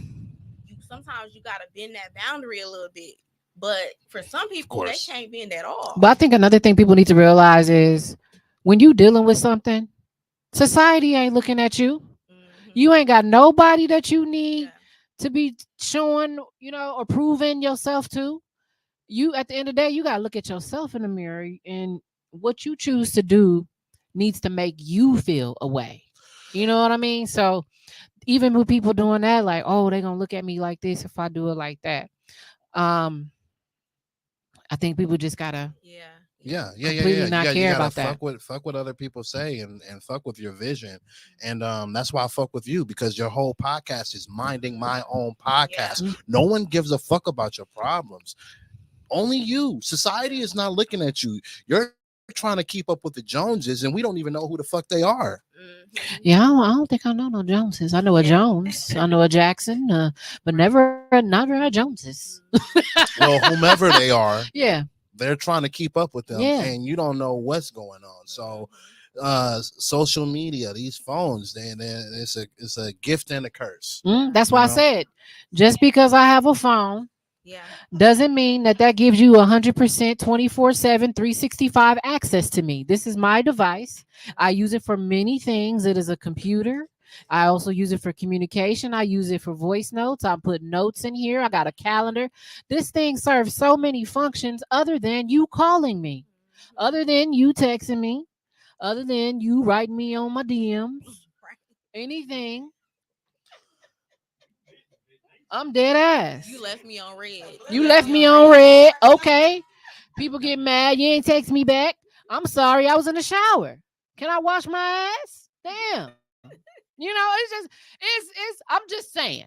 sometimes you got to bend that boundary a little bit But for some people, they can't bend at all. But I think another thing people need to realize is when you dealing with something, society ain't looking at you. You ain't got nobody that you need to be showing, or proving yourself to. You, at the end of the day, you gotta look at yourself in the mirror, and what you choose to do needs to make you feel a way. You know what I mean? So even with people doing that, like, oh, they're gonna look at me like this if I do it like that. I think people just gotta completely not care about that. Fuck what other people say and fuck with your vision. And that's why I fuck with you, because your whole podcast is minding my own podcast. Yeah. No one gives a fuck about your problems. Only you. Society is not looking at you. You're trying to keep up with the Joneses, and we don't even know who the fuck they are. Yeah, I don't think I know no Joneses. I know a Jones, I know a Jackson, but never a Joneses. Well, whomever they are, yeah, they're trying to keep up with them, and you don't know what's going on. So, social media, these phones, it's a gift and a curse. That's why I said, just because I have a phone. Doesn't mean that gives you 100% 24/7 365 access to me. This is my device. I use it for many things. It is a computer. I also use it for communication. I use it for voice notes. I put notes in here. I got a calendar. This thing serves so many functions other than you calling me, other than you texting me, other than you writing me on my DMs, anything. I'm dead ass. You left me on red. You left me on red. Okay. People get mad. You ain't text me back. I'm sorry. I was in the shower. Can I wash my ass? Damn. I'm just saying.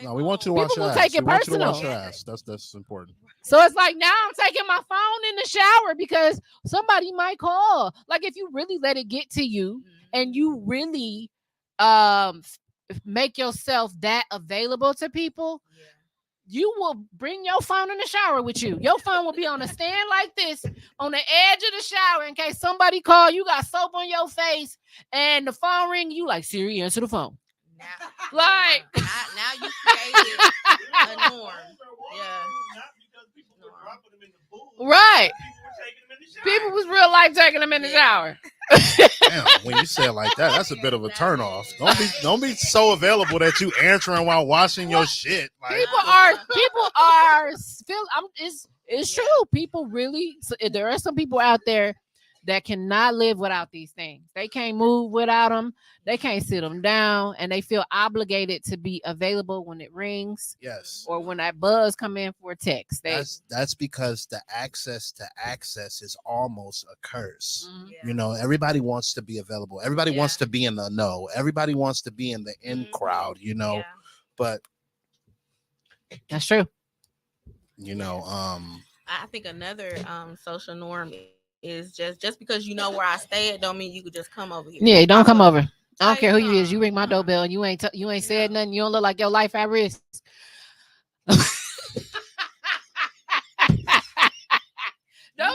No, we want you to wash your ass. Take it personal. That's important. So it's like now I'm taking my phone in the shower because somebody might call. Like if you really let it get to you and you really make yourself that available to people, you will bring your phone in the shower with you. Your phone will be on a stand like this on the edge of the shower in case somebody call. You got soap on your face and the phone ring. You like, Siri, answer the phone. Now you created a norm. Right. People was real life taking them in the shower. Damn, when you say it like that, that's a bit of a turnoff. Don't be so available that you answering while washing your shit. Like, people are feel. It's true. People really. There are some people out there that cannot live without these things. They can't move without them. They can't sit them down, and they feel obligated to be available when it rings. Yes. Or when that buzz come in for a text. That's because the access to access is almost a curse. Everybody wants to be available. Everybody wants to be in the know. Everybody wants to be in the in crowd. But that's true. I think another social norm is just because you know where I stay at don't mean you could just come over here. Yeah, don't come over. I don't care who you is. You ring my doorbell and you ain't said nothing. You don't look like your life at risk. Don't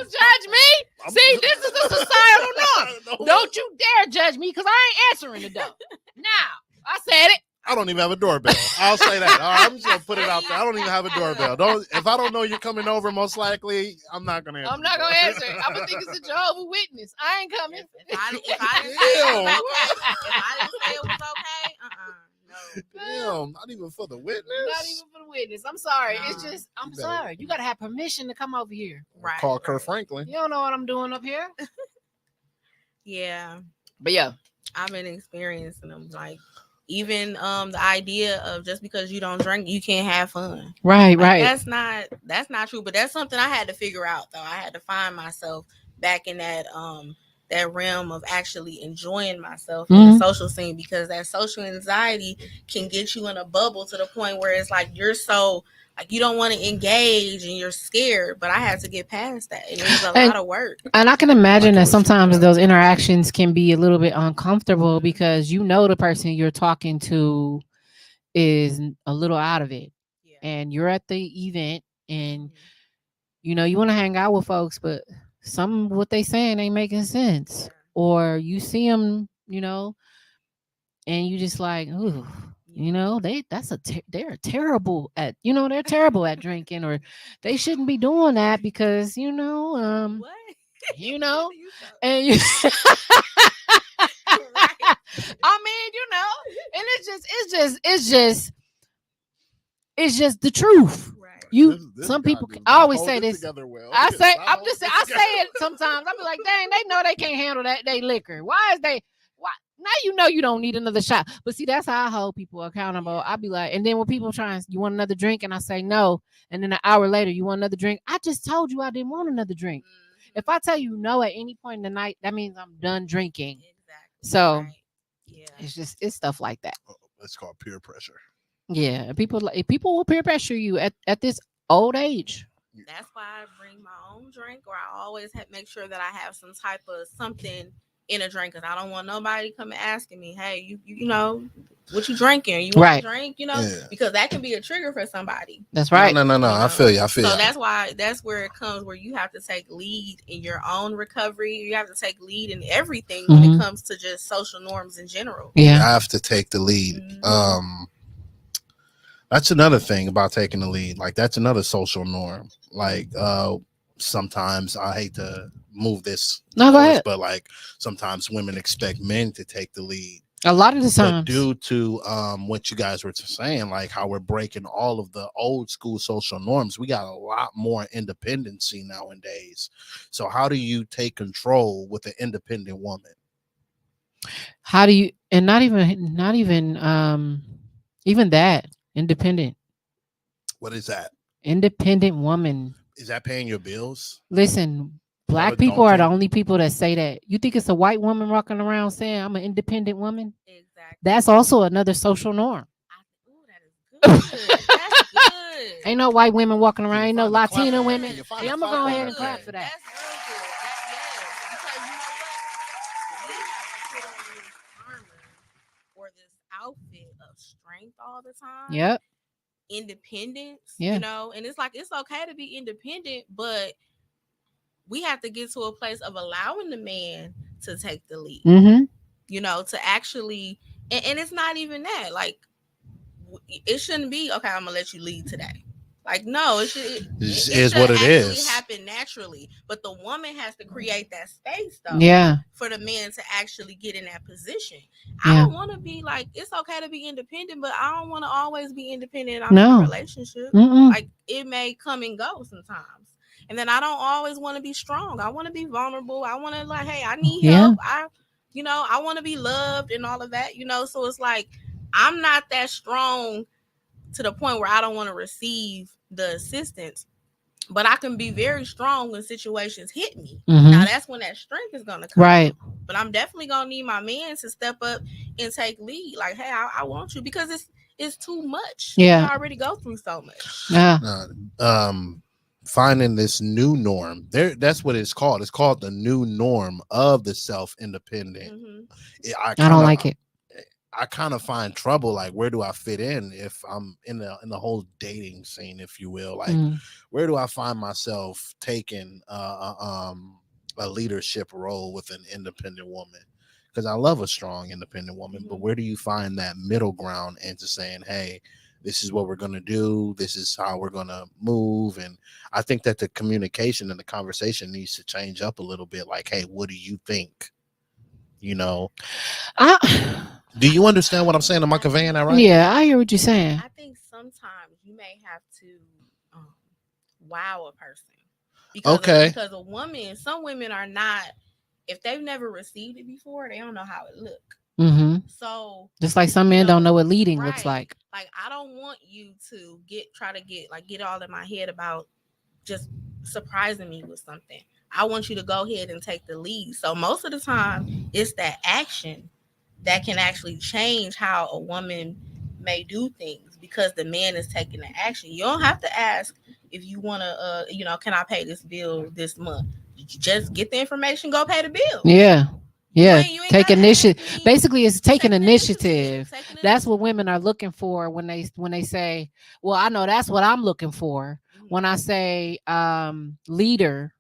judge me. See, this is a societal norm. Don't you dare judge me because I ain't answering the door. Now, I said it. I don't even have a doorbell. I'll say that. All right, I'm just gonna put it out there. I don't even have a doorbell. If I don't know you're coming over, most likely I'm not gonna answer. I'm not gonna answer. I'm gonna think it's a Jehovah's Witness. I ain't coming. If I didn't say it was okay, no. Damn, not even for the witness. Not even for the witness. I'm sorry. No. It's just I'm sorry. You gotta have permission to come over here. Right. Call Kurt Franklin. You don't know what I'm doing up here. Yeah. But yeah, I've been experiencing them like. Even the idea of just because you don't drink, you can't have fun. Right. That's not true. But that's something I had to figure out, though. I had to find myself back in that realm of actually enjoying myself in the social scene, because that social anxiety can get you in a bubble to the point where it's like you're so like you don't want to engage and you're scared. But I had to get past that. It was a lot of work. And I can imagine that sometimes those interactions can be a little bit uncomfortable because the person you're talking to is a little out of it. Yeah. And you're at the event and you want to hang out with folks, but some what they saying ain't making sense. Or you see them, and you just like, ooh. You know, they're terrible at, they're terrible at drinking, or they shouldn't be doing that because, What? you know, You so and you, right. I mean, and it's just the truth. Right. Some people, I always say this. I say it sometimes. I be like, dang, they know they can't handle that they liquor. Why now you don't need another shot. But see, that's how I hold people accountable. I be like, and then when people try and you want another drink, and I say no, and then an hour later you want another drink, I just told you I didn't want another drink. If I tell you no at any point in the night, that means I'm done drinking. Exactly. So Right. Yeah. it's stuff like that. It's called peer pressure. Yeah, people will peer pressure you at this old age. That's why I bring my own drink, or I always make sure that I have some type of something in a drink, because I don't want nobody coming asking me, hey, you know, what you drinking? You want Right. to drink? Yeah. Because that can be a trigger for somebody. That's right. No. I feel you. So that's where it comes, where you have to take lead in your own recovery. You have to take lead in everything when it comes to just social norms in general. Yeah. I have to take the lead. That's another thing about taking the lead. Like, that's another social norm. Like, sometimes I hate to move this, go ahead. but like sometimes women expect men to take the lead. A lot of the times, but due to what you guys were saying, like how we're breaking all of the old school social norms, we got a lot more independency nowadays. So how do you take control with an independent woman? How do you, and not even even that, independent. What is that? Independent woman. Is that paying your bills? Listen, Black people are the only people that say that. You think it's a white woman walking around saying I'm an independent woman? Exactly. That's also another social norm. That is good. That's good. Ain't no white women walking around. Ain't no find a clap Latina for that? women. Can you find Hey, a I'm gonna clap go for ahead that? and clap for that. That's real good. Because you know what? We have to put on this armor or this outfit of strength all the time. Yep. Independence. Yeah. You know, and it's like it's okay to be independent, but we have to get to a place of allowing the man to take the lead. Mm-hmm. You know, to actually, and it's not even that. Like, it shouldn't be okay. I'm gonna let you lead today. Like, no, it should. It is should what it actually is. happen naturally, but the woman has to create that space, though. Yeah. For the man to actually get in that position. Yeah. I don't want to be like, it's okay to be independent, but I don't want to always be independent in a relationship. Like, it may come and go sometimes. And then I don't always want to be strong. I want to be vulnerable. I want to, like, hey, I need help. I want to be loved and all of that, so it's like, I'm not that strong to the point where I don't want to receive the assistance, but I can be very strong when situations hit me. Now that's when that strength is going to come. Right. But I'm definitely going to need my man to step up and take lead. Like, hey, I want you, because it's too much. Yeah. We already go through so much. Yeah. Finding this new norm there, that's what it's called. It's called the new norm of the self-independent. I don't like it. I kind of find trouble, like, where do I fit in if I'm in the whole dating scene, if you will? Like, where do I find myself taking a leadership role with an independent woman? Because I love a strong independent woman, but where do you find that middle ground into saying, hey, this is what we're going to do, this is how we're going to move? And I think that the communication and the conversation needs to change up a little bit. Like, hey, what do you think? Do you understand what I'm saying? Am I conveying that right? Yeah, I hear what you're saying. I think sometimes you may have to wow a person. Because a woman, some women are not, if they've never received it before, they don't know how it look. So just like some men don't know what leading looks like. Like, I don't want you to try to get all in my head about just surprising me with something. I want you to go ahead and take the lead. So most of the time, it's that action that can actually change how a woman may do things, because the man is taking the action. You don't have to ask if you want to, can I pay this bill this month? You just get the information, go pay the bill. Yeah. Yeah. You ain't take initiative. Basically, it's taking initiative. That's what women are looking for when they say, well, I know that's what I'm looking for. When I say leader,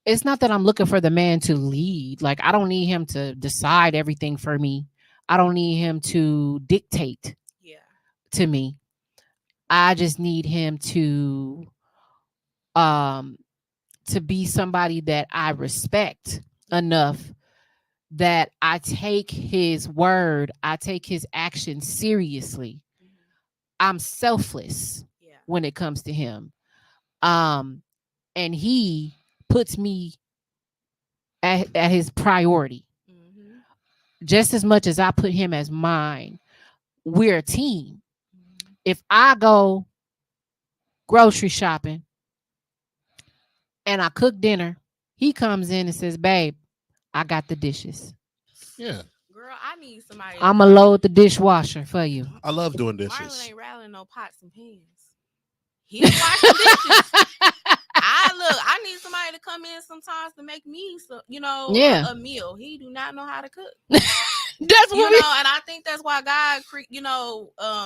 it's not that I'm looking for the man to lead. Like, I don't need him to decide everything for me. I don't need him to dictate Yeah. to me. I just need him um to be somebody that I respect enough that I take his word, I take his actions seriously. Mhm. I'm selfless Yeah. when it comes to him. Um, and he puts me at his priority Mhm. just as much as I put him as mine. We're a team. Mhm. If I go grocery shopping and I cook dinner, he comes in and says, "Babe, I got the dishes. Yeah, Girl, I need somebody to I'm going to load the dishwasher for you." I love doing Marlon dishes. ain't rattling no pots and pans. He'll wash the dishes. I need somebody to come in sometimes to make me some, Yeah. a meal. He do not know how to cook. That's what we. And I think that's why God,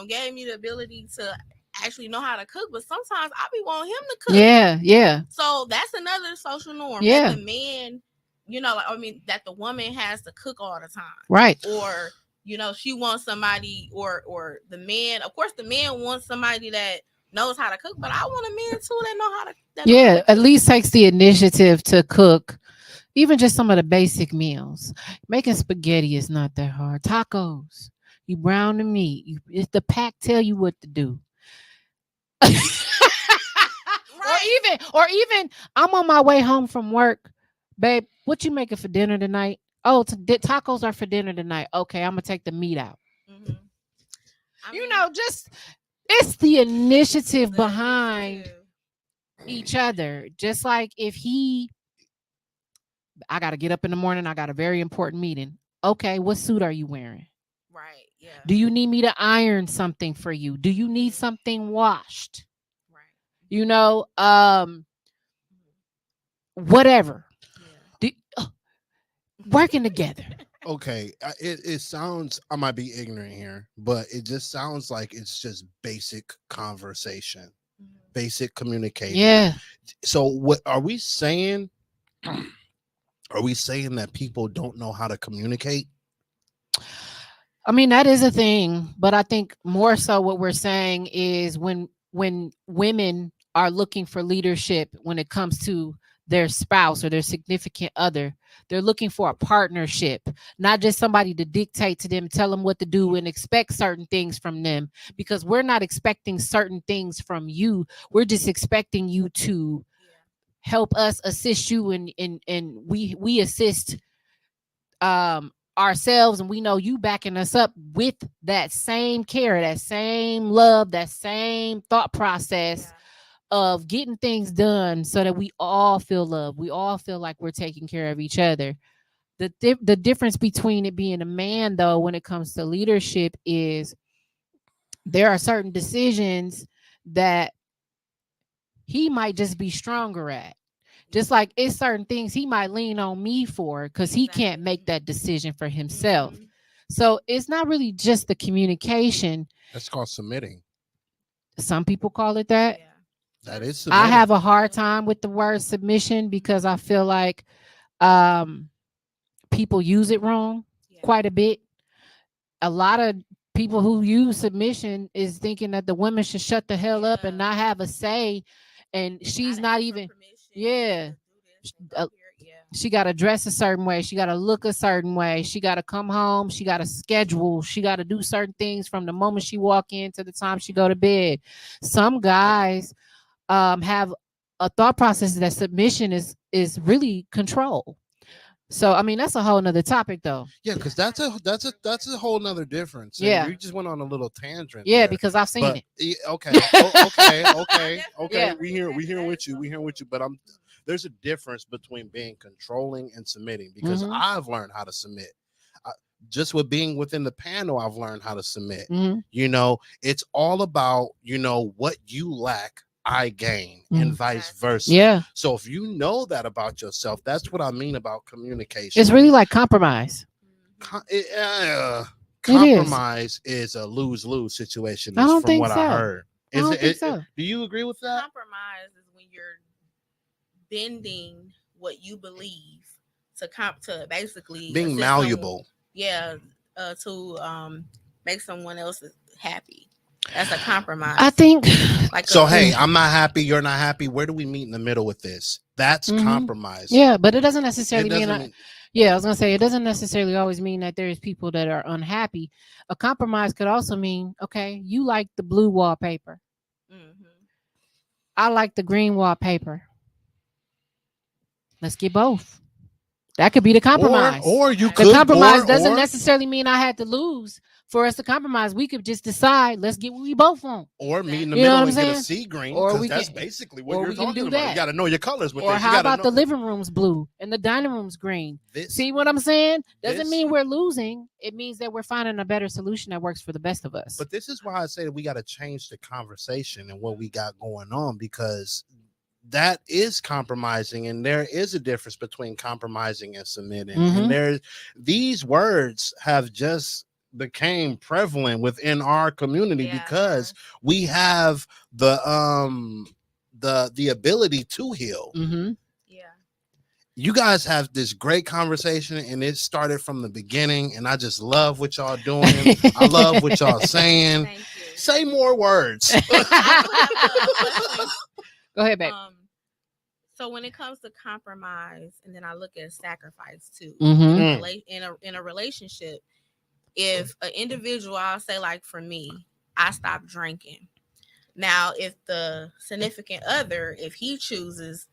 gave me the ability to actually know how to cook. But sometimes I be wanting him to cook. Yeah, yeah, So that's another social norm that yeah. the man, that the woman has to cook all the time, Right. or she wants somebody, or the man. Of course, the man wants somebody that knows how to cook, but I want a man too that know how to. Yeah, at Cook. least takes the initiative to cook even just some of the basic meals. Making spaghetti is not that hard. Tacos, you brown the meat. If the pack tell you what to do. Right. Or even, I'm on my way home from work, babe. What you making for dinner tonight? Oh, tacos are for dinner tonight. Okay, I'm gonna take the meat out. Mm-hmm. I You mean, know, just it's the initiative the behind initiative. each other. Just like if I got to get up in the morning, I got a very important meeting. Okay, what suit are you wearing? Right. Yeah. Do you need me to iron something for you? Do you need Mhm. something washed? Right. You know, Mhm. whatever. Yeah. Do, working together. Okay, it sounds, I might be ignorant here, but it just sounds like it's just basic conversation, Mhm. basic communication. Yeah. So what are we saying? Are we saying that people don't know how to communicate? I mean, that is a thing, but I think more so what we're saying is when women are looking for leadership when it comes to their spouse or their significant other, they're looking for a partnership, not just somebody to dictate to them, tell them what to do and expect certain things from them, because we're not expecting certain things from you. We're just expecting you to Yeah. help us, assist you, and we assist ourselves, and we know you backing us up with that same care, that same love, that same thought process Yeah. of getting things done so that we all feel love, we all feel like we're taking care of each other. The difference between it being a man, though, when it comes to leadership, is there are certain decisions that he might just be stronger at. Just like it's certain things he might lean on me for because he can't Exactly. make that decision for himself. Mhm. So it's not really just the communication. That's called submitting. Some people call it that. Yeah. That is I submitting. have a hard time with the word submission because I feel like um, people use it wrong Yeah. quite a bit. A lot of people who use submission is thinking that the women should shut the hell up and Yeah. not have a say, and she's Gotta not ask for even. permission Yeah, to do this and go here. Yeah. she got to dress a certain way. She got to look a certain way. She got to come home. She got to schedule. She got to do certain things from the moment she walk in to the time she go to bed. Some guys have a thought process that submission is really control. Yeah. So I mean that's a whole nother topic though. Yeah, because that's a whole nother difference, and Yeah, we just went on a little tangent yeah, there. because I've seen But it. okay, okay, I okay, definitely okay. Yeah. agree. We That here that is with you. We social here with you. norm. But there's a difference between being controlling and submitting because Mm-hmm. I've learned how to submit. I, just with being within the panel, I've learned how to submit. Mm-hmm. It's all about what you lack, I gain, and vice Exactly. versa. Yeah, So if you know that about yourself, that's what I mean about it's communication. really like compromise. Mhm. It is. Compromise is a lose-lose situation, I is don't from think what I so. heard. I Is don't it, think so. do you agree with that? Compromise is when you're bending what you believe to basically Being assist some. malleable. Yeah. to make someone else happy. That's a compromise. I think Like So, a, hey, I'm not happy. You're not happy. Where do we meet in the middle with this? That's compromise. yeah, but it doesn't It necessarily doesn't mean. mean Yeah, I was gonna say it doesn't necessarily always mean that there's people that are unhappy. A compromise could also mean, okay, you like the blue wallpaper. mhm. I like the green wallpaper. Let's get both. That could be the compromise. or you Okay. The could compromise doesn't or necessarily mean I had to lose for us to compromise. We could just decide, let's get what we both want. or meet in the You know middle what I'm and get a saying? sea green, Or because we that's can- basically what or you're we can talking do about. that. You got to know your colors with Or this. You how got to about know the living room's blue and the dining room's green? this. See what I'm saying? Doesn't This- mean we're losing. It means that we're finding a better solution that works for the best of us. But this is why I say that we got to change the conversation and what we got going on, because that is compromising, and there is a difference between compromising and submitting. And there's these words have just became prevalent within our community Yeah, because we have the ability to heal. Yeah. You guys have this great conversation, and it started from the beginning, and I just love what y'all doing. I love what y'all saying. Thank you. Say more words. I do have a question. Go ahead, babe. So when it comes to compromise, and then I look at sacrifice too, Mhm. in a relationship, if an individual, I'll say like for me, I stopped drinking. Now, if the significant other, if he chooses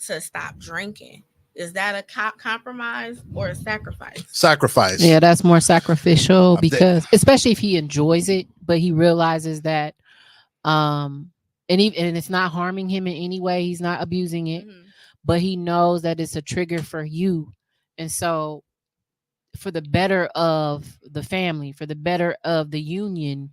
to stop drinking, is that a compromise or a sacrifice? Sacrifice. Yeah, that's more sacrificial I think- because, especially if he enjoys it, but he realizes that, and it's not harming him in any way. He's not abusing it, but he knows that it's a trigger for you, and so for the better of the family, for the better of the union,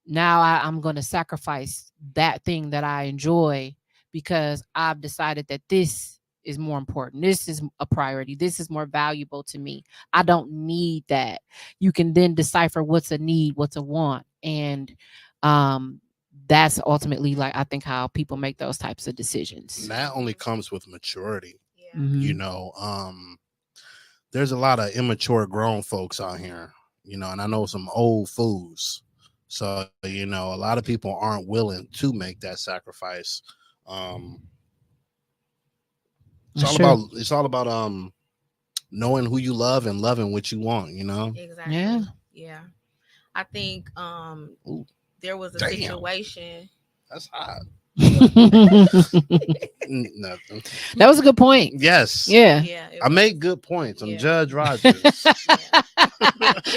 now I'm going to sacrifice that thing that I enjoy because I've decided that this is more important. This is a priority. This is more valuable to me. I don't need that. You can then decipher what's a need, what's a want. And that's ultimately, like, I think how people make those types of decisions. And that only comes with maturity. Yeah. You know, there's a lot of immature grown folks out here, you know, and I know some old fools. So, you know, a lot of people aren't willing to make that sacrifice. It's all about knowing who you love and loving what you want, you know? Exactly. Yeah. Yeah. I think there was a Damn. situation. That's hot. Nothing. That was a good point. Yes. Yeah. Yeah. I make good points. I'm Yeah. Judge Rogers.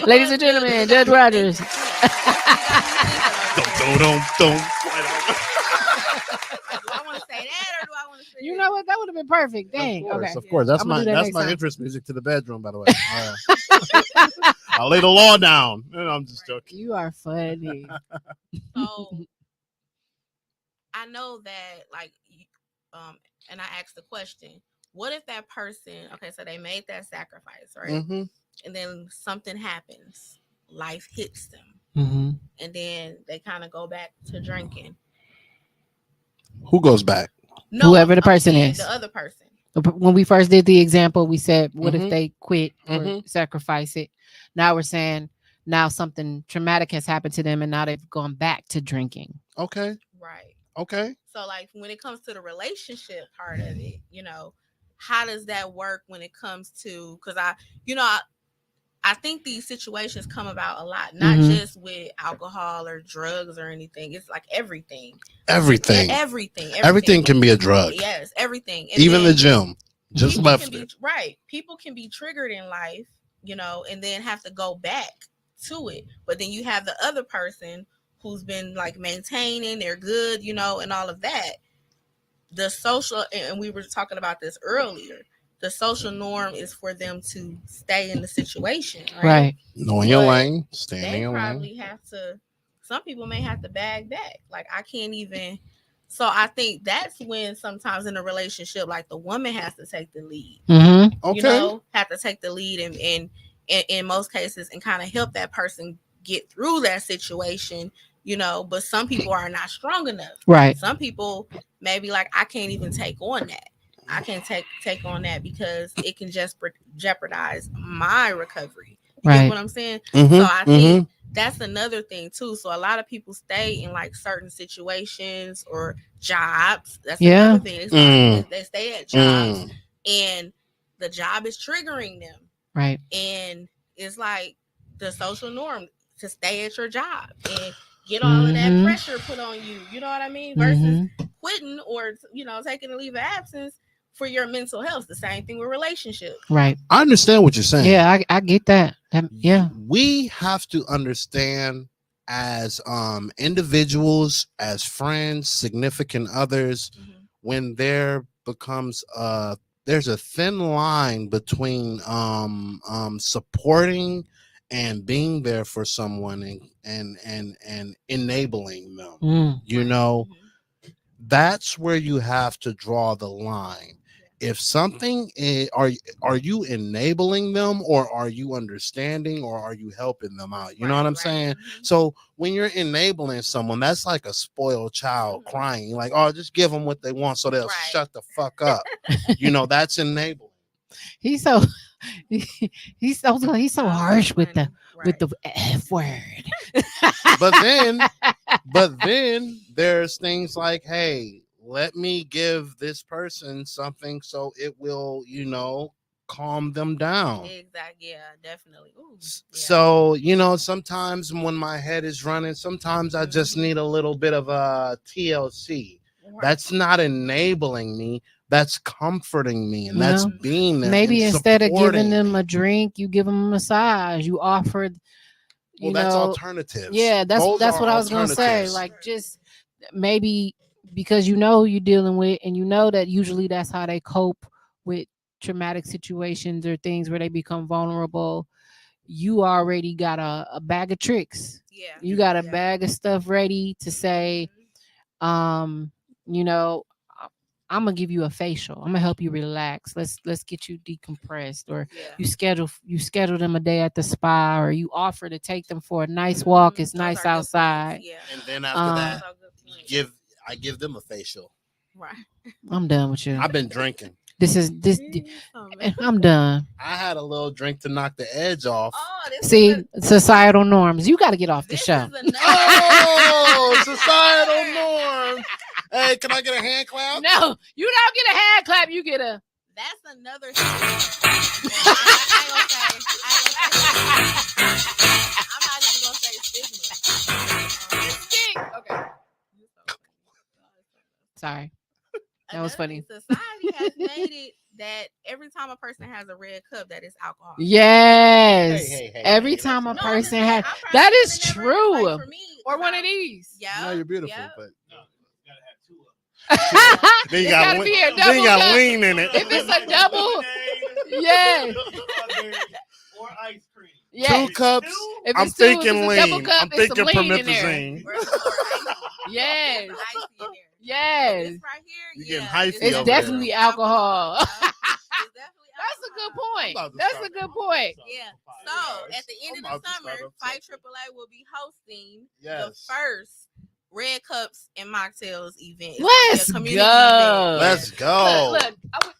Ladies and gentlemen, Judge Rogers. Don't. Do I want to say that or do I want to say You know what? That would have been perfect. Dang. Of course. That's I'ma my do that that's next my time. interest music to the bedroom, by the way. I'll lay the law down. No, I'm just joking. You are funny. So I know that, like, and I asked the question: what if that person? Okay, so they made that sacrifice, right? Mm-hmm. And then something happens, life hits them, Mm-hmm. and then they kind of go back to drinking. Who goes back? No, Whoever the I'm person saying is. the other person. When we first did the example, we said, what if Mhm. they quit or Mhm. sacrifice it? Now we're saying, now something traumatic has happened to them and now they've gone back to drinking. Okay. Right. Okay. So, like, when it comes to the relationship part of it, you know, how does that work when it comes to, because I think these situations come about a lot, not Mhm. just with alcohol or drugs or anything. It's like everything. Everything. Everything can be a drug. Yes, everything. And Even then the gym. Just people left can be, it. right. People can be triggered in life, you know, and then have to go back to it. But then you have the other person who's been like maintaining, they're good, you know, and all of that. The social, and we were talking about this earlier, the social norm is for them to stay in the situation, right? Knowing your But lane, staying in They your lane. probably have to, some people may have to bag back. Like, I can't even. So I think that's when sometimes in a relationship, like, the woman has to take the lead. Mm-hmm. Okay. You know, have to take the lead and in most cases and kind of help that person get through that situation, you know. But some people are not strong enough. Right. Some people may be like, I can't even take on that. I can't take on that because it can just jeopardize my recovery. You get Right. what I'm saying? Mhm, So I mhm. think that's another thing too. So a lot of people stay in like certain situations or jobs. That's Yeah. another thing. They stay at jobs and the job is triggering them. Right. And it's like the social norm to stay at your job and get all of that pressure put on you. You know what I mean? Versus quitting or taking a leave of absence for your mental health. The same thing with relationships. Right. I understand what you're saying. Yeah, I get that. Yeah. We have to understand as individuals, as friends, significant others, when there becomes there's a thin line between supporting and being there for someone and enabling them. You know, that's where you have to draw the line. If something are you enabling them, or are you understanding, or are you helping them out? You know what I'm saying? So when you're enabling someone, that's like a spoiled child crying, like, oh, just give them what they want so they'll shut the fuck up. You know, that's enabling. He's so he's so harsh with the F word. But then there's things like, hey, let me give this person something so it will, calm them down. Exactly. Yeah, definitely. Ooh, yeah. So, sometimes when my head is running, sometimes I just need a little bit of a TLC. Right. That's not enabling me. That's comforting me, and that's being there. Maybe instead of giving them a drink, you give them a massage. You offered. That's alternatives. Yeah, that's what I was gonna say. Like, just maybe because who you're dealing with, and that usually that's how they cope with traumatic situations or things where they become vulnerable. You already got a bag of tricks. Yeah, you got a bag of stuff ready to say, you know, I'm gonna give you a facial. I'm gonna help you relax. Let's get you decompressed. Or you schedule them a day at the spa, or you offer to take them for a nice walk. It's nice outside. Yeah. And then after that, I give them a facial. Right. I'm done with you. I've been drinking. I'm done. I had a little drink to knock the edge off. See, societal norms. You got to get off the show. Societal norms. Hey, can I get a hand clap? No, you don't get a hand clap. You get a. That's another thing. I'm not even gonna say stigma. Okay. Sorry. That was funny. Society has made it that every time a person has a red cup, that is alcohol. Yes. Every time a person has. That is true. Like, for me, or one of these. Yeah. No, you're beautiful, but. Then you got lean in it. If it's a double, yeah. Or ice cream. Yes. 2 cups. If I'm thinking lean. Cup, I'm thinking promethazine. Yes. Yes. This right here, you're getting hyphy. It's definitely alcohol. That's a good point. That's a good point. Yeah. So at the end of the summer, Fight AAA will be hosting the first Red Cups and Mocktails event. Let's go. Let's go. Look,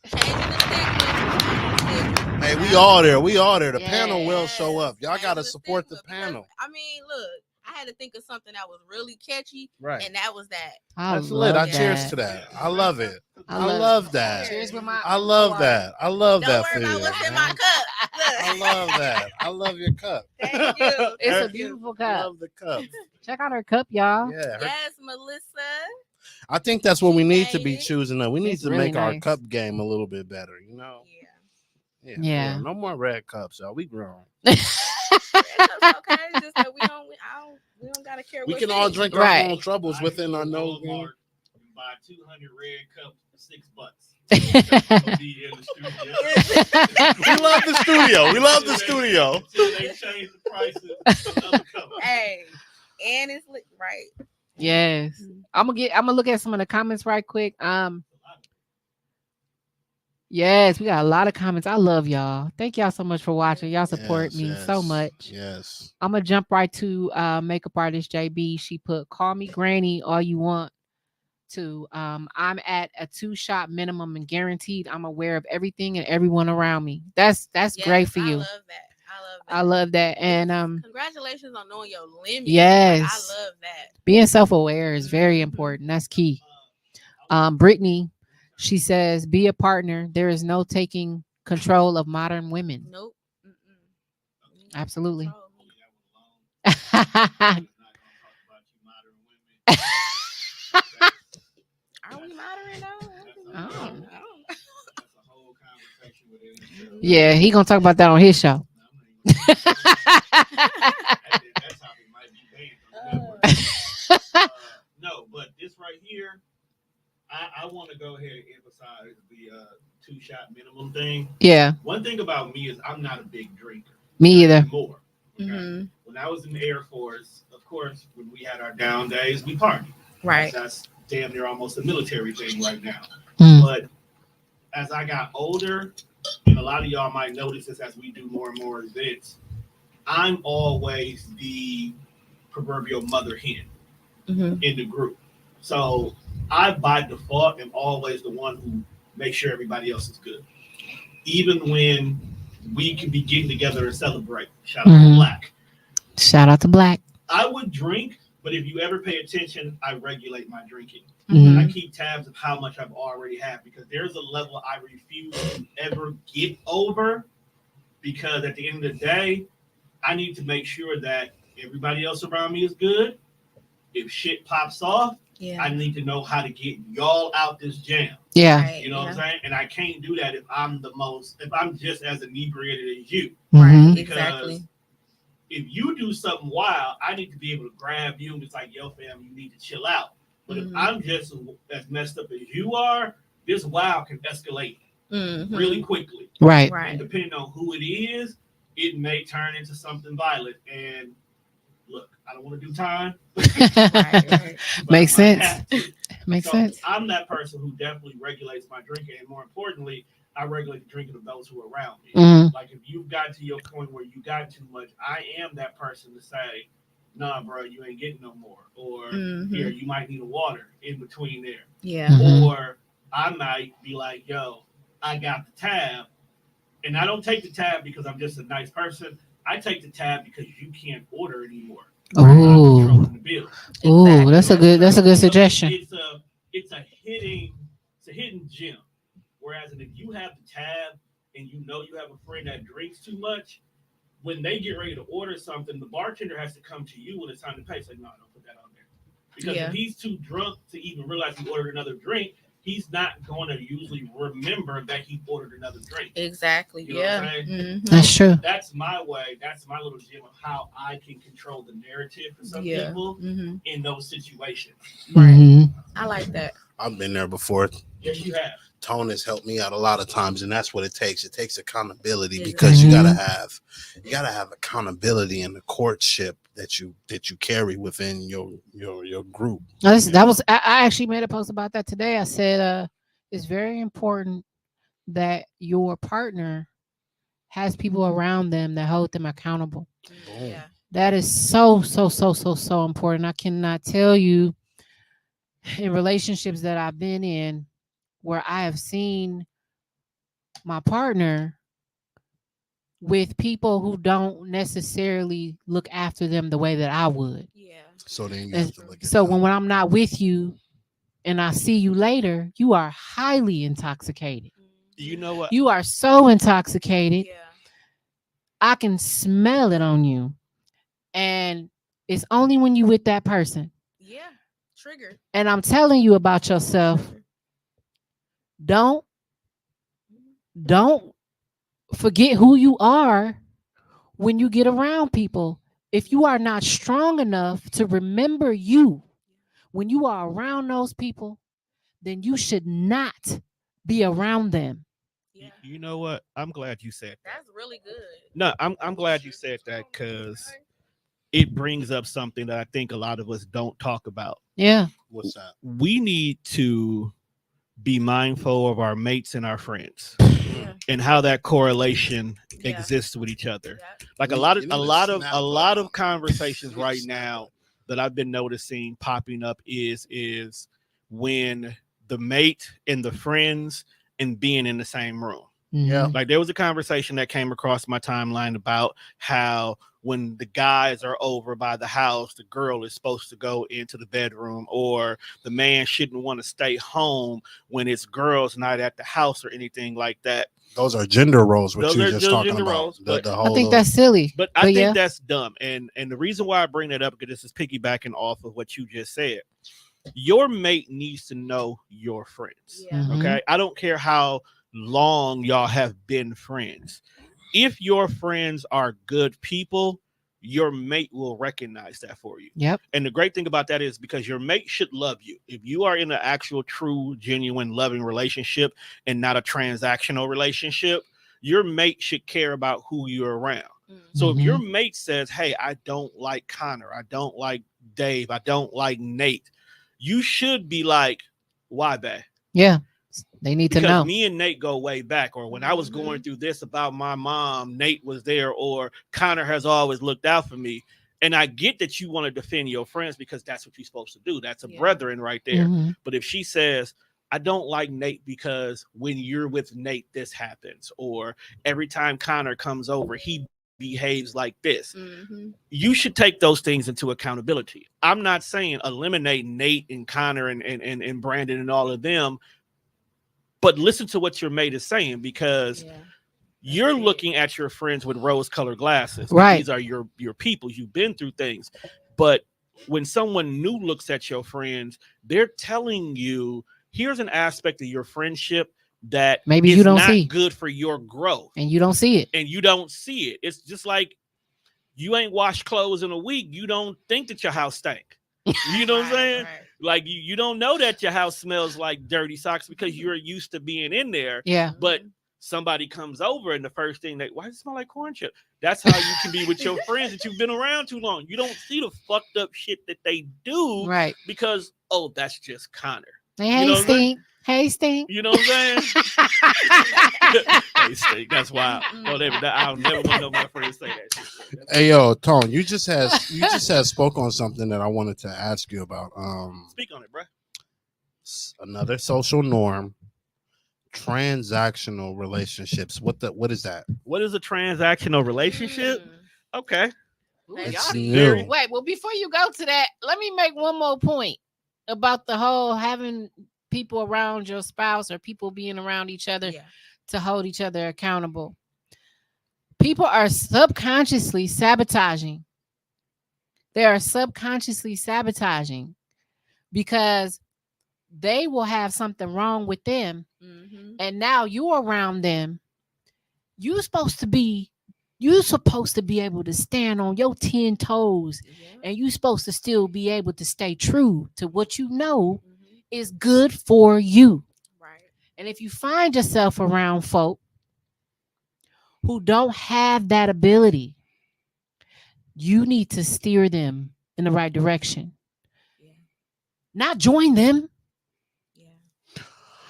changing the stigma. Hey, we all there. The panel will show up. Y'all got to support the panel. I mean, look, I had to think of something that was really catchy, right? And that was that. That's lit. I cheers to that. I love it. I love that. Cheers with my. I love that. I love that for you. Don't worry about what's in my cup. I love that. I love your cup. Thank you. It's a beautiful cup. I love the cup. Check out her cup, y'all. Yeah. Yes, Melissa. I think that's what we need to be choosing. We need to really make our cup game a little bit better. Yeah. No more red cups, y'all. We grown. That's okay. Just that we don't gotta care. We can all drink our own troubles within our nose. Buy 200 red cups for $6. Be in the studio. We love the studio. We love the studio. Until they change the prices of another cup. Hey, and it's right. Yes. I'm gonna look at some of the comments right quick. Yes, we got a lot of comments. I love y'all. Thank y'all so much for watching. Y'all support me so much. Yes. I'm gonna jump right to makeup artist JB. She put, call me granny all you want to. I'm at a 2-shot minimum and guaranteed I'm aware of everything and everyone around me. That's great for you. I love that. I love that. And congratulations on knowing your limits. yes, Like, I love that. Being self-aware is very important. That's key. Brittany, she says, be a partner. There is no taking control of modern women. Nope. Absolutely. Are we modern though? Oh. Yeah, he gonna talk about that on his show. No, but this right here, I want to go ahead and emphasize the 2-shot minimum thing. Yeah. One thing about me is I'm not a big drinker. Me either. More. Okay? When I was in the Air Force, of course, when we had our down days, we partied. Right. That's damn near almost a military thing right now. Mm. But as I got older, and a lot of y'all might notice this as we do more and more events, I'm always the proverbial mother hen in the group. So I, by default, am always the one who makes sure everybody else is good. Even when we can be getting together and celebrate. Shout out to Black. Shout out to Black. I would drink, but if you ever pay attention, I regulate my drinking. I keep tabs of how much I've already had because there's a level I refuse to ever get over because at the end of the day, I need to make sure that everybody else around me is good. If shit pops off, I need to know how to get y'all out this jam. Yeah. Right, you know what I'm saying? And I can't do that if I'm just as inebriated as you. Right. Because exactly. if you do something wild, I need to be able to grab you and it's like, yo, fam, you need to chill out. But if I'm just as messed up as you are, this wild can escalate really quickly. Right. And depending on who it is, it may turn into something violent. And look, I don't want to do time. Right. Makes sense. Makes sense. I'm that person who definitely regulates my drinking. And more importantly, I regulate the drinking of those who are around me. Like if you've got to your point where you got too much, I am that person to say, nah, bro, you ain't getting no more. Or here, you might need a water in between there. Yeah. Or I might be like, yo, I got the tab. And I don't take the tab because I'm just a nice person. I take the tab because you can't order anymore. Oh, Exactly. that's a good suggestion. It's a hidden gem. Whereas if you have the tab and you know you have a friend that drinks too much, when they get ready to order something, the bartender has to come to you when it's time to pay. Say, no, don't put that on there. Because if he's too drunk to even realize he ordered another drink, he's not going to usually remember that he ordered another drink. Exactly. You know what I'm saying? That's true. That's my way. That's my little gem of how I can control the narrative for some people in those situations. Right. I like that. I've been there before. Yes, you have. Tone has helped me out a lot of times, and that's what it takes. It takes accountability because you gotta have accountability in the courtship that you carry within your group. I actually made a post about that today. I said it's very important that your partner has people around them that hold them accountable. Yeah. That is so important. I cannot tell you in relationships that I've been in where I have seen my partner with people who don't necessarily look after them the way that I would. Yeah. So then you have to look at so when I'm not with you and I see you later, you are highly intoxicated. You know what? You are so intoxicated. Yeah. I can smell it on you. And it's only when you with that person. Yeah. Triggered. And I'm telling you about yourself. Don't forget who you are when you get around people. If you are not strong enough to remember you when you are around those people, then you should not be around them. Yeah. You know what? I'm glad you said that. That's really good. No, I'm glad you said that because it brings up something that I think a lot of us don't talk about. Yeah. What's that? We need to be mindful of our mates and our friends and how that correlation exists with each other. Like a lot of conversations right now that I've been noticing popping up is when the mate and the friends and being in the same room. Yeah. Like there was a conversation that came across my timeline about how when the guys are over by the house, the girl is supposed to go into the bedroom, or the man shouldn't want to stay home when it's girls' night at the house or anything like that. Those are gender roles, what Those you're are just those talking gender about. roles, but The I whole think that's silly. But I think yeah. that's dumb. And the reason why I bring that up, because this is piggybacking off of what you just said. Your mate needs to know your friends. Yeah. Okay. I don't care how long y'all have been friends. If your friends are good people, your mate will recognize that for you. Yep. And the great thing about that is because your mate should love you. If you are in an actual, true, genuine, loving relationship and not a transactional relationship, your mate should care about who you're around. So if your mate says, hey, I don't like Connor, I don't like Dave, I don't like Nate, you should be like, why, bae? Yeah. They need to know. Because me and Nate go way back. Or when I was going through this about my mom, Nate was there, or Connor has always looked out for me. And I get that you want to defend your friends because that's what you're supposed to do. That's a brethren right there. But if she says, I don't like Nate because when you're with Nate, this happens, or every time Connor comes over, he behaves like this. You should take those things into accountability. I'm not saying eliminate Nate and Connor and Brandon and all of them, but listen to what your mate is saying, because you're looking at your friends with rose-colored glasses. Right. These are your people. You've been through things. But when someone new looks at your friends, they're telling you, here's an aspect of your friendship that maybe you don't not see good for your growth. And you don't see it. And you don't see it. It's just like you ain't washed clothes in a week. You don't think that your house stank. You know what I'm saying? Right. Like you don't know that your house smells like dirty socks because you're used to being in there. Yeah. But somebody comes over and the first thing why does it smell like corn chip? That's how you can be with your friends that you've been around too long. You don't see the fucked up shit that they do. Right. Because, oh, that's just Connor. Hey, Stink. Hey, Stink. You know what I'm saying? Hey, Stink. That's wild. I'll never want to know my friends say that shit. Hey, yo, Tone, you just had spoke on something that I wanted to ask you about. Speak on it, bro. Another social norm, transactional relationships. What is that? What is a transactional relationship? Okay. It's new. Wait, well, before you go to that, let me make one more point about the whole having people around your spouse or people being around each other to hold each other accountable. People are subconsciously sabotaging. They are subconsciously sabotaging because they will have something wrong with them. And now you're around them. You're supposed to be able to stand on your 10 toes, and you're supposed to still be able to stay true to what you know is good for you. Right. And if you find yourself around folk who don't have that ability, you need to steer them in the right direction. Not join them.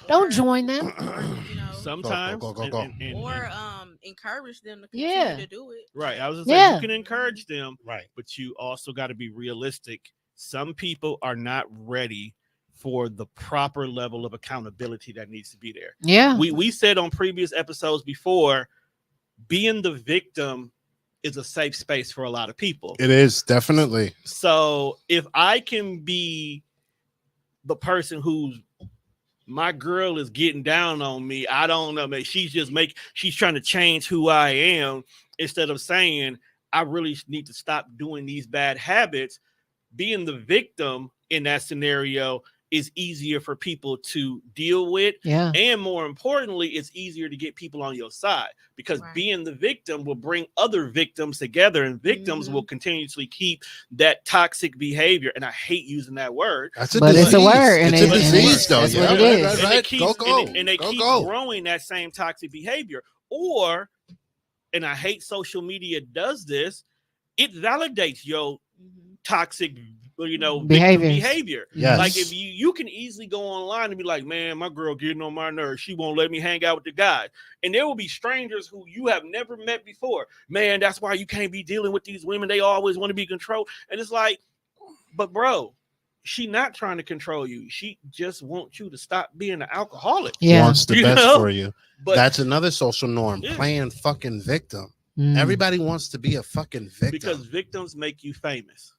Don't join them. Sometimes go. Or encourage them to continue to do it. Right. I was just saying, you can encourage them, right? But you also got to be realistic. Some people are not ready for the proper level of accountability that needs to be there. Yeah. We said on previous episodes before, being the victim is a safe space for a lot of people. It is, definitely. So if I can be the person who's my girl is getting down on me, I don't know, man, she's trying to change who I am, instead of saying I really need to stop doing these bad habits. Being the victim in that scenario is easier for people to deal with. Yeah. And more importantly, it's easier to get people on your side, because being the victim will bring other victims together, and victims will continuously keep that toxic behavior. And I hate using that word. It's a word. And it's a disease, though. That's what it is. And they keep growing that same toxic behavior. And I hate social media does this, it validates your toxic behavior. Yes. Like if you can easily go online and be like, man, my girl getting on my nerves, she won't let me hang out with the guys. And there will be strangers who you have never met before. Man, that's why you can't be dealing with these women. They always want to be controlled. And it's like, but bro, she not trying to control you. She just wants you to stop being an alcoholic. Yeah. Wants the You best know? for you. But That's another social norm. Yeah. Playing fucking victim. Mm. Everybody wants to be a fucking victim. because victims make you famous.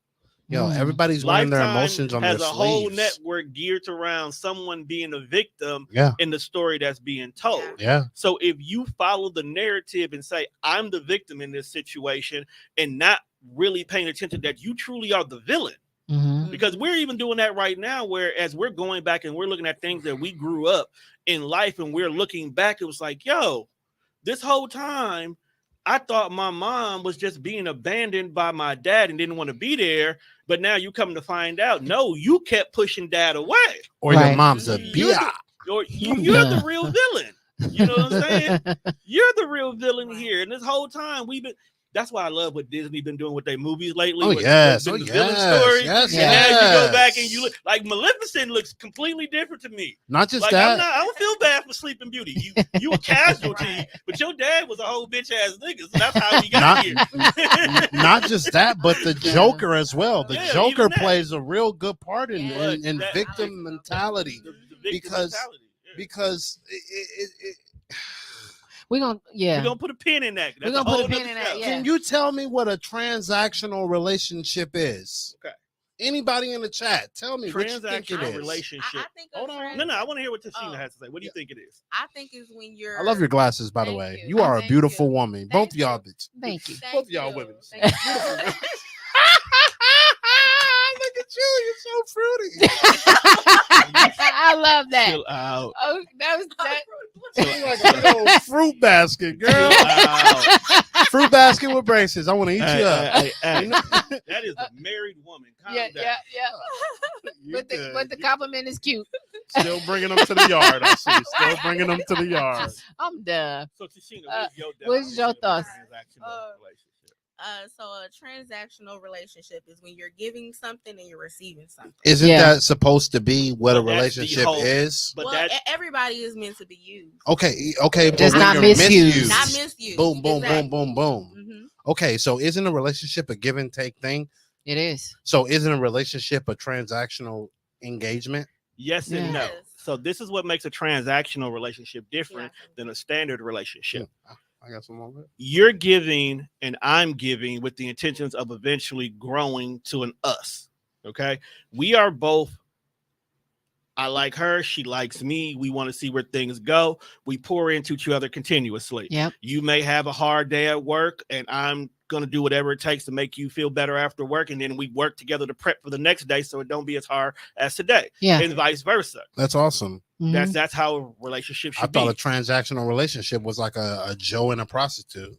Yo, Mm. everybody's wearing their Lifetime emotions on their has a whole sleeves. network geared around someone being a victim Yeah. in the story that's being told. Yeah. So if you follow the narrative and say, I'm the victim in this situation, and not really paying attention that you truly are the villain, Mhm. because we're even doing that right now, where as we're going back and we're looking at things that we grew up in life and we're looking back, it was like, yo, this whole time, I thought my mom was just being abandoned by my dad and didn't want to be there. But now you come to find out, no, you kept pushing dad away. Or your Right. mom's a You're bitch. you're the real villain. You know what I'm saying? You're the real villain here. And this whole time that's why I love what Disney been doing with their movies lately. Oh, with yes. the Oh, villain yes. story. Yes, And now you go back and yes. you look like Maleficent looks completely different to me. Not just Like that. I don't feel bad for Sleeping Beauty. You a casualty, but your dad was a whole bitch ass nigga. So that's how we got Not- here. Not just that, but the Yeah. Joker as well. The Yeah, Joker even that. plays a real good part in, Yeah. in That- victim mentality. The victim Because- mentality. Yeah. Because We're gonna We're gonna put a pin in that. That's We're gonna a put a whole pin nother in that, show. yeah. can you tell me what a transactional relationship is? Okay. Anybody in the chat, tell me what you think it Transactional is. relationship. I think Hold on. No, I want to hear what Tashina Oh. has to say. What do you think it is? I think is when you're. I love your glasses, by the Thank way. you. You are a Thank beautiful you. woman. Thank Both y'all you. bitches. Thank you. Thank Both y'all you. women. Thank you. Look at you. You're so fruity. I love that. Chill out. Oh, that was that. You're like a little fruit basket, Chill girl. out. Fruit basket with braces. I want to eat Hey, you up. hey, hey, hey. That is a married woman. Calm Yeah, down. yeah. You But good. the compliment is cute. Still bringing them to the yard. I see. Still bringing them to the yard. I'm done. So Tashina, what's your thoughts? Relationship? So a transactional relationship is when you're giving something and you're receiving something. Isn't Yeah. that supposed to be what a But that's the relationship whole- is? But Well, that everybody is meant to be used, Okay, but Just when not you're misused. not misused. Boom, boom, Exactly. boom, boom, boom. Mhm. Okay, so isn't a relationship a give and take thing? It is. So isn't a relationship a transactional engagement? yes and Yeah. no. Yes. So this is what makes a transactional relationship different Yeah. than a standard relationship. I got some more. You're giving and I'm giving with the intentions of eventually growing to an us. Okay. We are both. I like her. She likes me. We want to see where things go. We pour into each other continuously. Yep. You may have a hard day at work, and I'm going to do whatever it takes to make you feel better after work. And then we work together to prep for the next day so it don't be as hard as today. Yeah. And vice versa. That's awesome. Mhm. That's how a relationship I should be. thought a transactional relationship was like a Joe and a prostitute.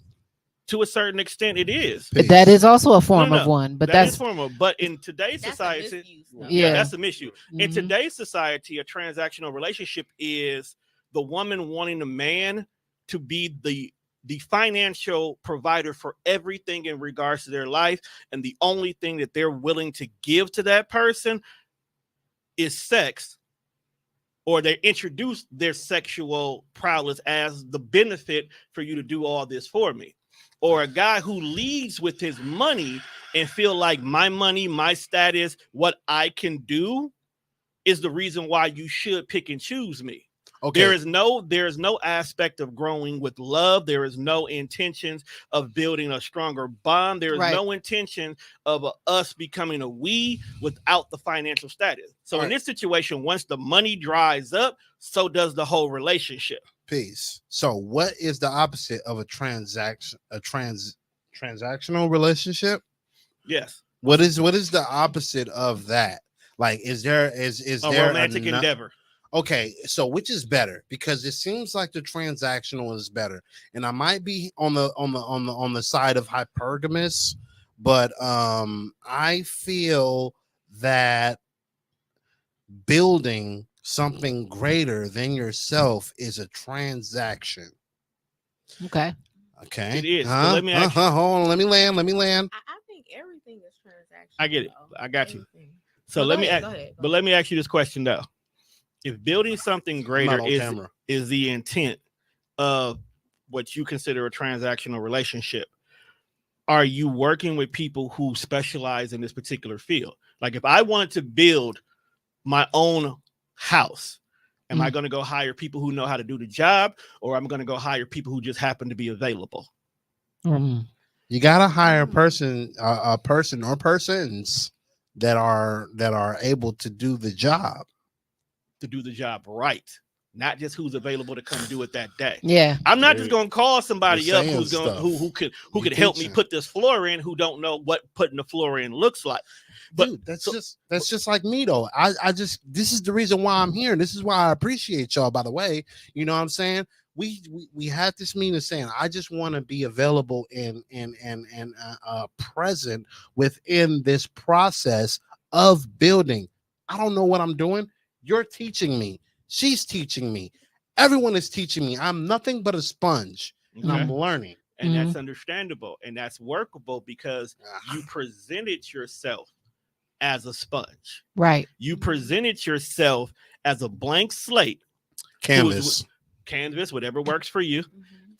To a certain extent, it is. Peace. That is also a form No, of one, but That is that's formal. But in today's That's a society, misuse, though. Yeah. that's the issue. In Mhm. today's society, a transactional relationship is the woman wanting the man to be the financial provider for everything in regards to their life, and the only thing that they're willing to give to that person is sex, or they introduce their sexual prowess as the benefit for you to do all this for me. Or a guy who leads with his money and feel like my money, my status, what I can do is the reason why you should pick and choose me. Okay. There is no aspect of growing with love. There is no intentions of building a stronger bond. There is Right. no intention of us becoming a we without the financial status. So All in right. this situation, once the money dries up, so does the whole relationship. Peace. So what is the opposite of a transactional relationship? Yes. What is the opposite of that? Like, is there A there romantic ano- endeavor. Okay, so which is better? Because it seems like the transactional is better, and I might be on the side of hypergamous, but I feel that building something greater than yourself is a transaction. okay. Okay, It is. But let me ask you- hold on. Let me land. I think everything is transactional. I get it. though. I got you. Everything. So Well, let go me ahead, ask, go ahead, go but let me ask you this question though. If building something greater on camera. is the intent of what you consider a transactional relationship, are you working with people who specialize in this particular field? Like if I wanted to build my own house, am I going to go hire people who know how to do the job, or I'm going to go hire people who just happen to be available? You gotta hire a person or persons that are able to do the job. To do the job right, not just who's available to come do it that day. Yeah, I'm not just gonna call somebody up who's saying going stuff. who could help me put this floor in, who don't know what putting the floor in looks like. But dude, that's just like me though. I just, this is the reason why I'm here. This is why I appreciate y'all, by the way. You know what I'm saying? We had this meeting saying I just want to be available and present within this process of building. I don't know what I'm doing. You're teaching me. She's teaching me. Everyone is teaching me. I'm nothing but a sponge, and I'm learning. And that's understandable, and that's workable because you presented yourself as a sponge. Right. You presented yourself as a blank slate, Canvas, whatever works for you,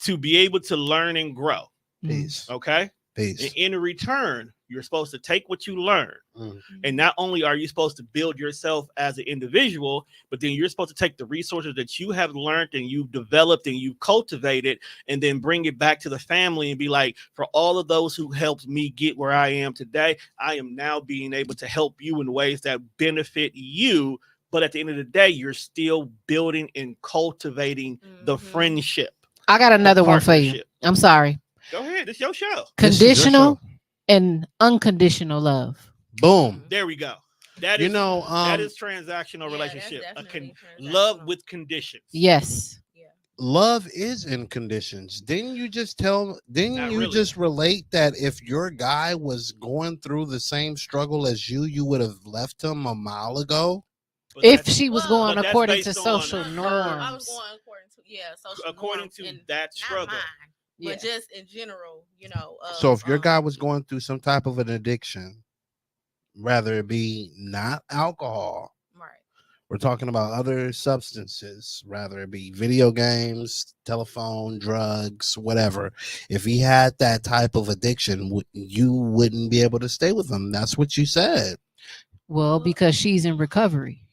to be able to learn and grow. Peace. Okay. Peace. And in return, you're supposed to take what you learn. And not only are you supposed to build yourself as an individual, but then you're supposed to take the resources that you have learned and you've developed and you've cultivated, and then bring it back to the family and be like, for all of those who helped me get where I am today, I am now being able to help you in ways that benefit you. But at the end of the day, you're still building and cultivating the friendship. I got another one for you. I'm sorry. Go ahead. It's your show. Conditional and unconditional love. Boom. There we go. That is, that is transactional relationship. Love with conditions. Yes. Love is in conditions. Didn't you just just relate that if your guy was going through the same struggle as you would have left him a mile ago? But if she was going according to social norms. I was going according to that struggle. But just in general, so if your guy was going through some type of an addiction, rather it be not alcohol, right? We're talking about other substances, rather it be video games, telephone, drugs, whatever. If he had that type of addiction, you wouldn't be able to stay with him. That's what you said. Well, because she's in recovery.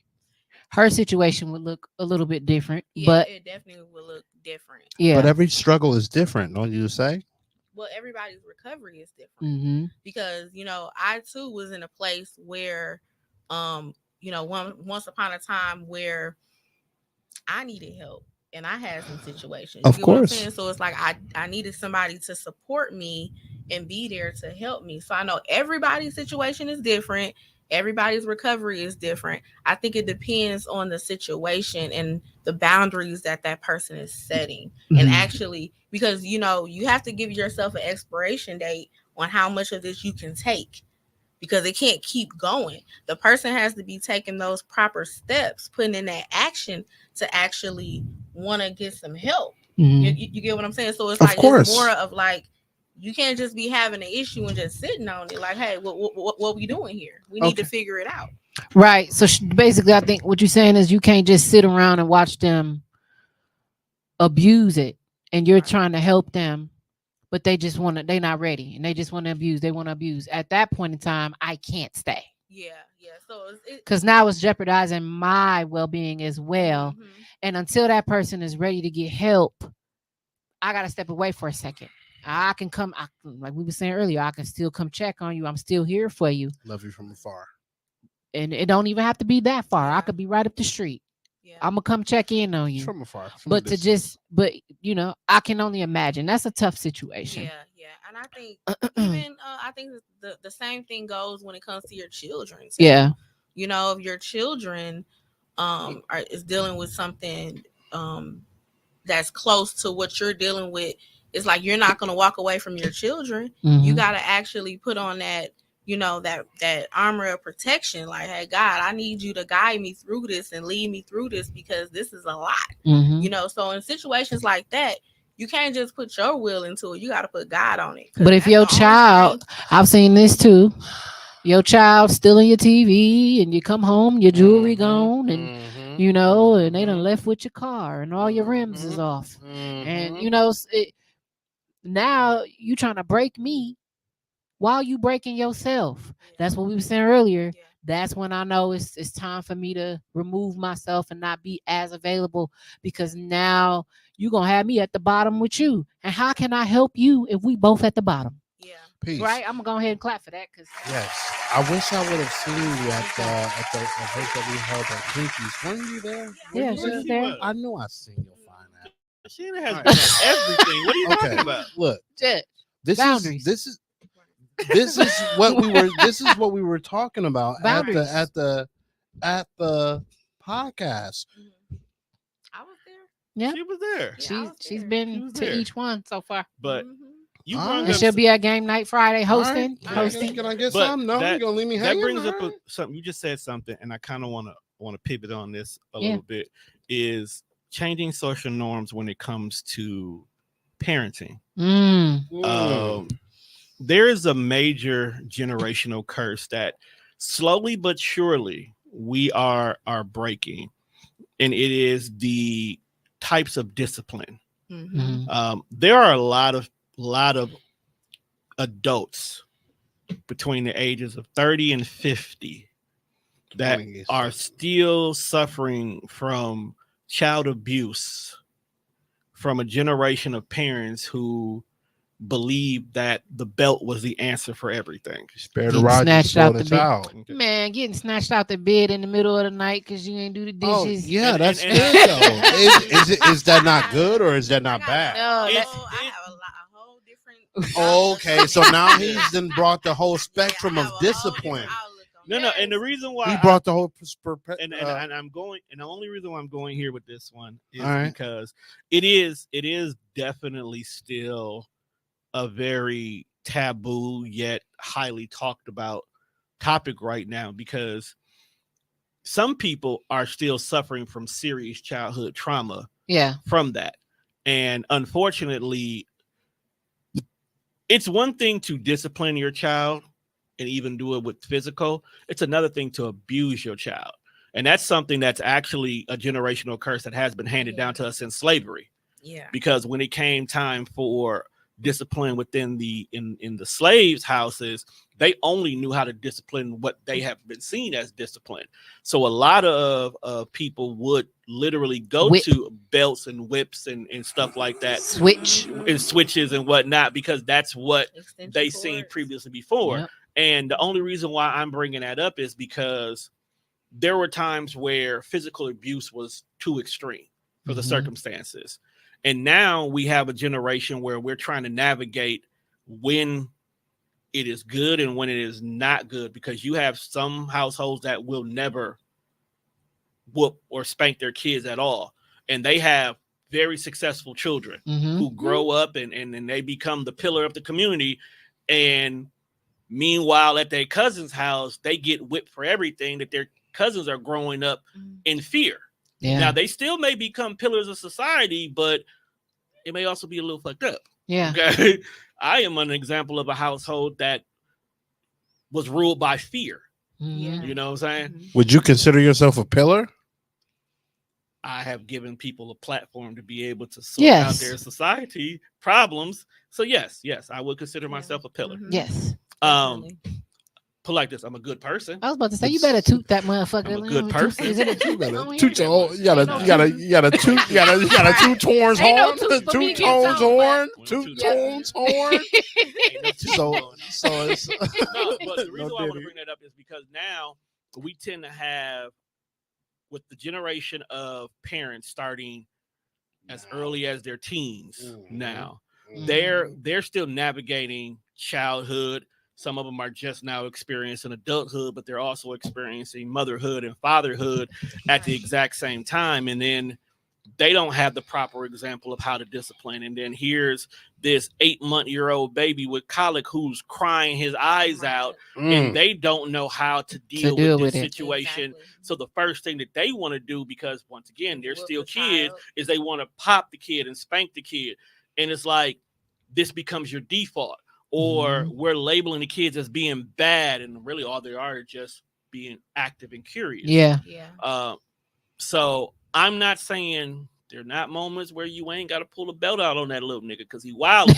Her situation would look a little bit different, but it definitely would look different. Yeah, but every struggle is different, don't you say? Well, everybody's recovery is different because I too was in a place where, once upon a time where I needed help and I had some situations. Of course. So it's like I needed somebody to support me and be there to help me. So I know everybody's situation is different. Everybody's recovery is different. I think it depends on the situation and the boundaries that person is setting. And actually, because, you have to give yourself an expiration date on how much of this you can take, because it can't keep going. The person has to be taking those proper steps, putting in that action to actually want to get some help. You get what I'm saying? So it's like, it's more of like, you can't just be having an issue and just sitting on it. Like, hey, what we doing here? We need to figure it out. Right. So basically, I think what you're saying is you can't just sit around and watch them abuse it, and you're trying to help them, but they're not ready, and they just want to abuse. They want to abuse. At that point in time, I can't stay. Yeah. So because now it's jeopardizing my well-being as well. And until that person is ready to get help, I got to step away for a second. I can come, like we were saying earlier, I can still come check on you. I'm still here for you. Love you from afar. And it don't even have to be that far. I could be right up the street. Yeah. I'm going to come check in on you. From afar. I can only imagine. That's a tough situation. Yeah. And I think even, I think the same thing goes when it comes to your children. So, yeah. If your children is dealing with something that's close to what you're dealing with, it's like you're not going to walk away from your children. You got to actually put on that, that armor of protection. Like, hey, God, I need you to guide me through this and lead me through this, because this is a lot. So in situations like that, you can't just put your will into it. You got to put God on it. But if your child, I've seen this too, your child stealing your TV, and you come home, your jewelry gone, and and they done left with your car, and all your rims is off, and now you trying to break me while you breaking yourself. That's what we were saying earlier. that's when I know it's time for me to remove myself and not be as available, because now you're gonna have me at the bottom with you. And how can I help you if we both at the bottom? Yeah. Peace. Right? I'm gonna go ahead and clap for that, because Yes. I wish I would have seen you at the event that we held at Kinky's. Weren't you there? Yeah, Were she you was there? there. I knew I seen your fine ass. Sheena has All been right. at everything. What are you Okay. talking about? Look, Shit. this Boundaries. is what we were. This is what we were talking about Boundaries. at the podcast. I was there. Yeah. She was there. Yeah, I was She's there. been She was to there. each one so far. But Mhm. you All brought right. And up she'll be at game night Friday All hosting. right. Hosting. Can I get But some? No, that- you gonna leave me that hanging? brings up All right. something. You just said something, and I kind of want to pivot on this a Yeah. little bit. Is changing social norms when it comes to parenting. There is a major generational curse that slowly but surely we are breaking, and it is the types of discipline. Mhm. There are a lot of adults between the ages of 30 and 50 that are still suffering from child abuse from a generation of parents who believe that the belt was the answer for everything. Spare the Getting rod, you snatched spoil out the the bed. child. Man, getting snatched out the bed in the middle of the night because you ain't do the Oh, dishes. yeah, And- that's and- good though. Is that not good or is that not bad? No, I that's- have a whole different. Okay, so now he's then brought the whole spectrum Yeah, I of have a whole discipline. different outlook on No, that. and the reason why He brought the whole and I'm going, and the only reason why I'm going here with this one is All right. because it is definitely still a very taboo yet highly talked about topic right now, because some people are still suffering from serious childhood trauma Yeah. from that. And unfortunately, it's one thing to discipline your child and even do it with physical. It's another thing to abuse your child. And that's something that's actually a generational curse that has been handed down to us since slavery. Yeah. Because when it came time for discipline within in the slaves' houses, they only knew how to discipline what they have been seen as discipline. So a lot of people would literally go Whip. to belts and whips and stuff like that, Switch. and switches and whatnot, because that's what Extension they cords. seen previously before. Yep. And the only reason why I'm bringing that up is because there were times where physical abuse was too extreme for the Mhm. circumstances. And now we have a generation where we're trying to navigate when it is good and when it is not good, because you have some households that will never whoop or spank their kids at all. And they have very successful children Mhm. who grow up and they become the pillar of the community. And meanwhile, at their cousin's house, they get whipped for everything that their cousins are growing up in fear. Yeah. Now, they still may become pillars of society, but it may also be a little fucked up. Yeah. Okay. I am an example of a household that was ruled by fear. Mhm. You know what I'm saying? Mhm. Would you consider yourself a pillar? I have given people a platform to be able to sort out Yes. their society problems. So yes, I would consider Yeah. myself a pillar. Mhm. Yes. Definitely. Put like this, I'm a good person. I was about to say, you better toot that motherfucker. I'm a good person. Is it a toot? better on here? toot your you gotta Ain't you gotta you gotta toot you gotta toot horns Ain't no horn, toot for me toot to get tones on, horn, but- toot Yeah. tones horn. Ain't no toot So going on. so it's No, but the reason No why I want to diddy. bring that up is because now we tend to have, with the generation of parents starting as early as their teens Mhm. now, Mhm. they're still navigating childhood. Some of them are just now experiencing adulthood, but they're also experiencing motherhood and fatherhood at the exact same time. And then they don't have the proper example of how to discipline. And then here's this 8-month-old baby with colic who's crying his eyes out, and they don't know how to deal deal with this with it. situation. Exactly. So the first thing that they want to do, because once again, they're Whoop still the kids, child. is they want to pop the kid and spank the kid. And it's like, this becomes your default. Or we're labeling the kids as being bad, and really all they are just being active and curious. Yeah. Yeah. So I'm not saying there are not moments where you ain't got to pull a belt out on that little nigga because he wild.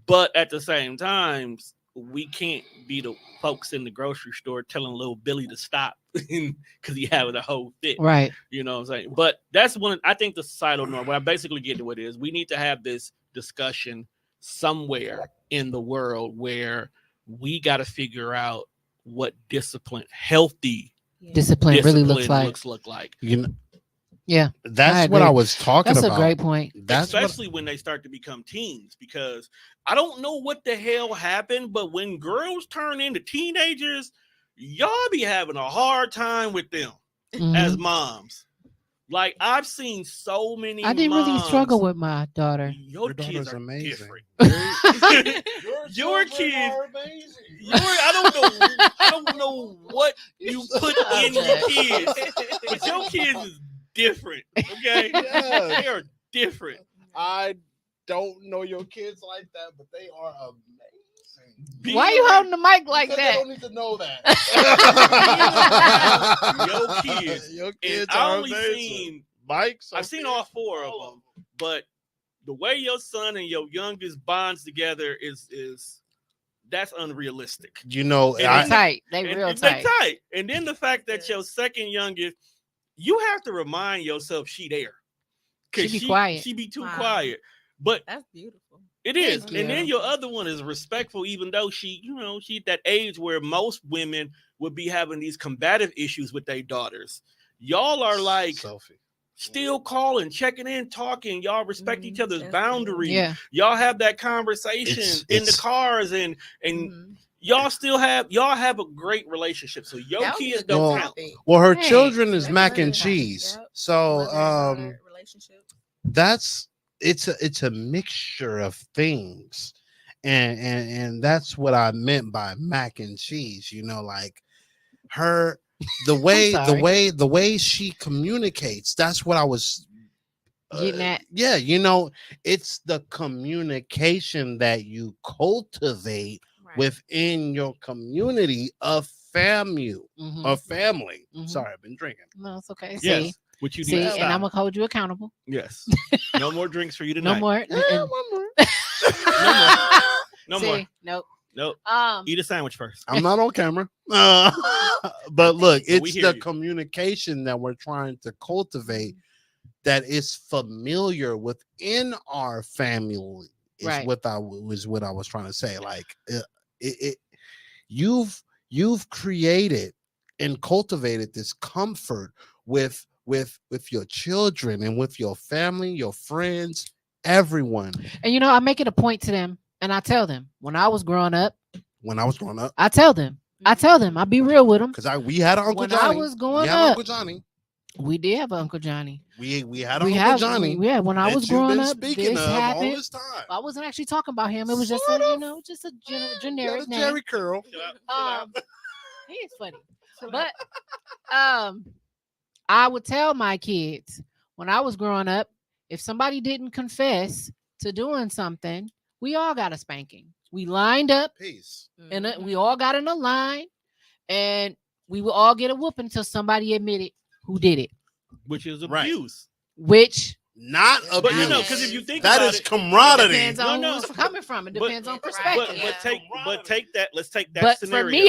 But at the same time, we can't be the folks in the grocery store telling little Billy to stop because he having a whole fit. Right. You know what I'm saying? But that's one, I think the societal norm, what I basically get to what it is, we need to have this discussion somewhere in the world where we got to figure out what healthy Discipline really looks like. You know, yeah, that's what I was talking about. That's a great point. Especially when they start to become teens, because I don't know what the hell happened, but when girls turn into teenagers, y'all be having a hard time with them as moms. Like, I've seen so many. I didn't really struggle with my daughter. Your kids are amazing. different. Your kids are amazing. I don't know what you put in your kids, but your kids is different. Okay, they are different. I don't know your kids like that, but they are amazing. Why are you holding the mic like because that? They don't need to know that. Your kids and are I only amazing. Seen Mike. I've seen all four of them, but the way your son and your youngest bonds together is that's unrealistic. You know, They're tight. They real tight. They tight. And then the fact that your second youngest, you have to remind yourself she there. She be quiet. She be too quiet. But that's beautiful. It is. And then your other one is respectful, even though she's at that age where most women would be having these combative issues with their daughters. Y'all are like still calling, checking in, talking. Y'all respect each other's boundaries. Yeah. Y'all have that conversation in the cars and y'all have a great relationship. So your kids don't count. Well, her children is mac and cheese. Yep. So it's a mixture of things. And that's what I meant by mac and cheese, like her the way she communicates. That's what I was getting at. Yeah, it's the communication that you cultivate within your community of family. Sorry, I've been drinking. No, it's okay. Yes. See, What you and I'm gonna hold you accountable. Yes. No more drinks for you tonight. No more. One more. No more. Nope. Nope. Eat a sandwich first. I'm not on camera. But look, it's the you. communication that we're trying to cultivate that is familiar within our family. Is what I was trying to say. Like you've created and cultivated this comfort with your children and with your family, your friends, everyone. And I make it a point to them, and I tell them when I was growing up, I tell them, I'll be real with them. Because we had an Uncle Johnny. When I was growing up, Uncle Johnny. We did have an Uncle Johnny. We had an Uncle Johnny. Yeah, when I was growing up, speaking this of happened. all this time. I wasn't actually talking about him. It was just a generic name. Jerry Curl. He is funny, but I would tell my kids when I was growing up, if somebody didn't confess to doing something, we all got a spanking. We lined up, and we all got in a line, and we would all get a whooping until somebody admitted who did it, which is abuse. Which not abuse. But because if you think that about is camaraderie. It depends on who's coming from. It depends on perspective. But take that. Let's take that. But scenario. for me,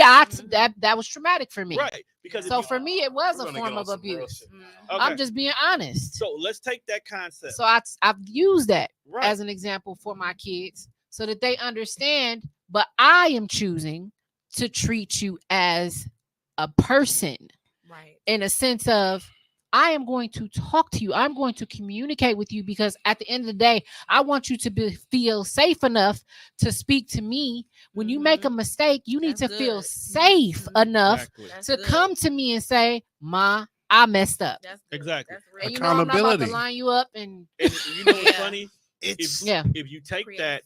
that was traumatic for me. Right. Because for me, it was a form of abuse. Okay. I'm just being honest. So let's take that concept. So I've used that as an example for my kids so that they understand. But I am choosing to treat you as a person, right? In a sense of I am going to talk to you. I'm going to communicate with you because at the end of the day, I want you to feel safe enough to speak to me. When you make a mistake, you need to feel safe enough to come to me and say, "Ma, I messed up." Exactly. And I'm not about to line you up and you know what's funny? It's if you take that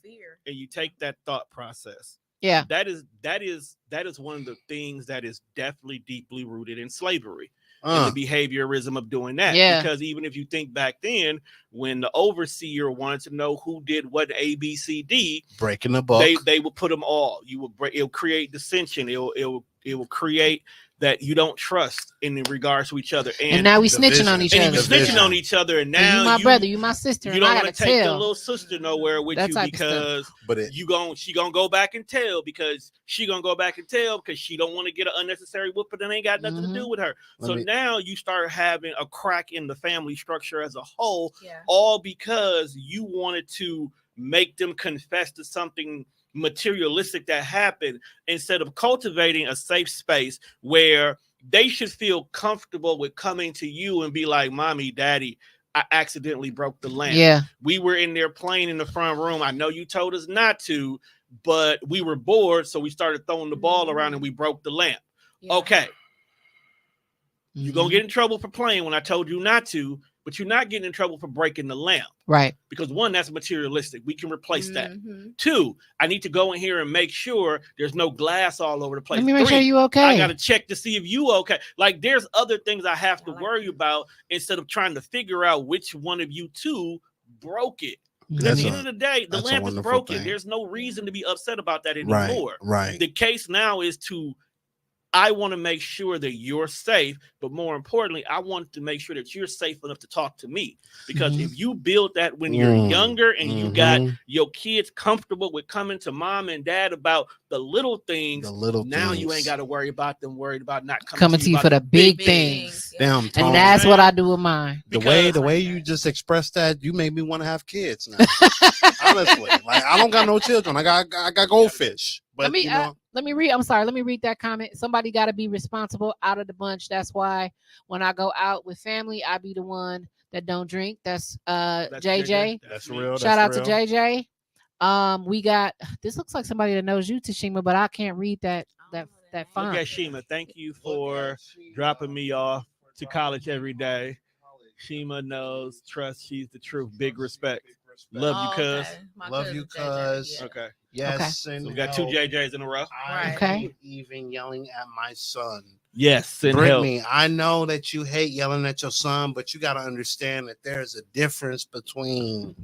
and you take that thought process, that is one of the things that is definitely deeply rooted in slavery. And the behaviorism of doing that. Because even if you think back then, when the overseer wanted to know who did what A, B, C, D, breaking the book, they would put them all. It'll create dissension. It will create that you don't trust in regards to each other, and now we snitching on each and other. you snitching on each other, and now you my brother, you my sister, you and don't I want gotta to take tell. your little sister nowhere with That you type of stuff. because But she gonna go back and tell because she gonna go back and tell because she don't want to get an unnecessary whooping that ain't got nothing to do with her. So now you start having a crack in the family structure as a whole, all because you wanted to make them confess to something materialistic that happened instead of cultivating a safe space where they should feel comfortable with coming to you and be like, mommy, daddy, I accidentally broke the lamp. Yeah. We were in there playing in the front room. I know you told us not to, but we were bored. So we started throwing the ball around and we broke the lamp. Yeah. Okay. You're going to get in trouble for playing when I told you not to, but you're not getting in trouble for breaking the lamp. Right. Because one, that's materialistic. We can replace that. Two, I need to go in here and make sure there's no glass all over the place. Let me make sure you okay. I got to check to see if you okay. Like there's other things I have to worry about instead of trying to figure out which one of you two broke it. At the end of the day, the lamp is broken. There's no reason to be upset about that anymore. Right. The case now is I want to make sure that you're safe, but more importantly, I want to make sure that you're safe enough to talk to me. Because if you build that when you're younger and you got your kids comfortable with coming to mom and dad about the little things, now you ain't got to worry about them worried about not coming to you for the big things. Damn, and that's what I do with mine. The way you just expressed that, you made me want to have kids now. Honestly, like I don't got no children. I got goldfish. But let me read. I'm sorry. Let me read that comment. Somebody got to be responsible out of the bunch. That's why when I go out with family, I be the one that don't drink. That's JJ. That's real. Shout out to JJ. We got this. Looks like somebody that knows you, Tashemia, but I can't read that font. Okay, Shima. Thank you for dropping me off to college every day. Shima knows, trust. She's the truth. Big respect. Love you, cuz. Love you, cuz. Okay. Yes, okay. And so we got two JJs in a row. I even yelling at my son. Yes, and Brittany, I know that you hate yelling at your son, but you got to understand that there's a difference between,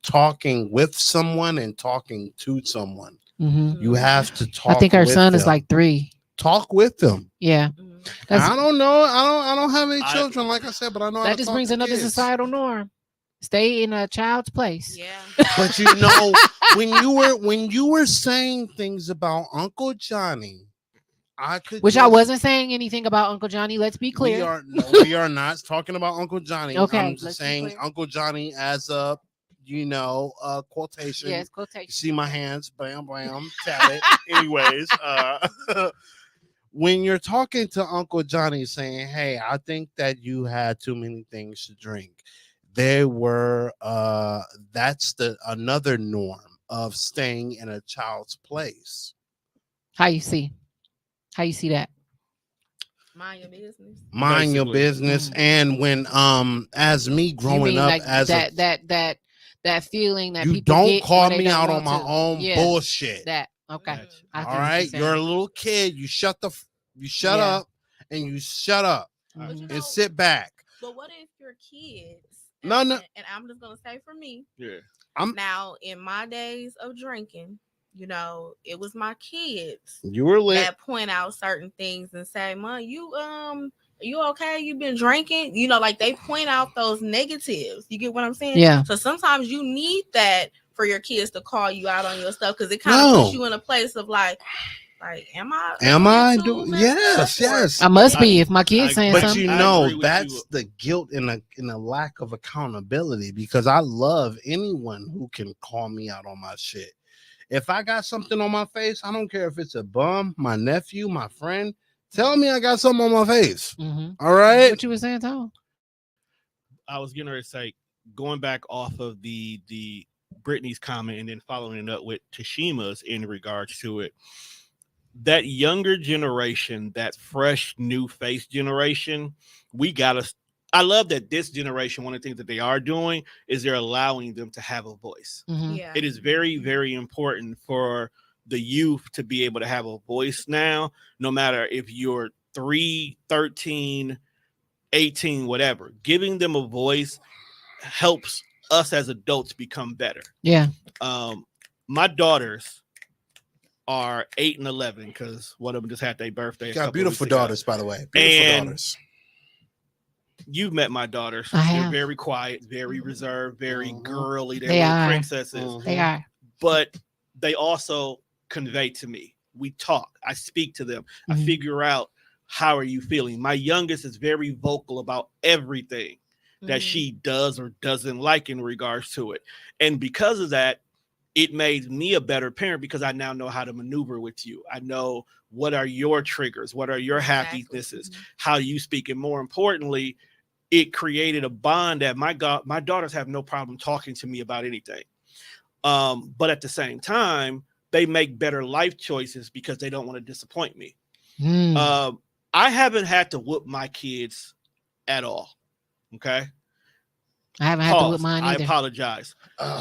talking with someone and talking to someone. You have to talk. I think our son them. Is like 3. Talk with them. Yeah. I don't know. I don't have any children, like I said, but I know that just brings another societal norm. Stay in a child's place. Yeah. But when you were saying things about Uncle Johnny, I wasn't saying anything about Uncle Johnny. Let's be clear. We are not talking about Uncle Johnny. Okay. I'm just saying Uncle Johnny as a quotation. Yes, quotation. You see my hands, bam, bam, tap it. Anyways, when you're talking to Uncle Johnny saying, hey, I think that you had too many things to drink. That's another norm of staying in a child's place. How you see that? Mind your business. Mind your business. And when as me growing up, like as that feeling that you people don't get call me out on my own bullshit. That okay. All right, you're a little kid. You shut up and you shut up and sit back. But what if your kids? No. And I'm just gonna say for me. Yeah. Now in my days of drinking, it was my kids. You were lit. That point out certain things and say, "Mom, you okay? You been drinking?" Like they point out those negatives. You get what I'm saying? Yeah. So sometimes you need that for your kids to call you out on your stuff because it kind of puts you in a place of like, am I doing? Yes. I must be if my kid's saying something. But that's the guilt and a lack of accountability because I love anyone who can call me out on my shit. If I got something on my face, I don't care if it's a bum, my nephew, my friend. Tell me I got something on my face. All right. What you were saying, Tom? I was getting ready to say, going back off of the Brittany's comment and then following it up with Tashemia's in regards to it. That younger generation, that fresh new face generation, I love that this generation, one of the things that they are doing is they're allowing them to have a voice. Yeah. It is very, very important for the youth to be able to have a voice now, no matter if you're 3, 13, 18, whatever. Giving them a voice helps us as adults become better. Yeah. My daughters are 8 and 11 because one of them just had their birthday. Got beautiful daughters, by the way. Beautiful And daughters. You've met my daughters. I They're have. very quiet, very reserved, very girly. They're They little are. princesses. They are. But they also convey to me. We talk. I speak to them. I figure out, how are you feeling? My youngest is very vocal about everything that she does or doesn't like in regards to it. And because of that, it made me a better parent because I now know how to maneuver with you. I know what are your triggers, what are your happinesses, how you speak. And more importantly, it created a bond that my daughters have no problem talking to me about anything. But at the same time, they make better life choices because they don't want to disappoint me. I haven't had to whoop my kids at all. Okay. I haven't had to whip mine either. I apologize.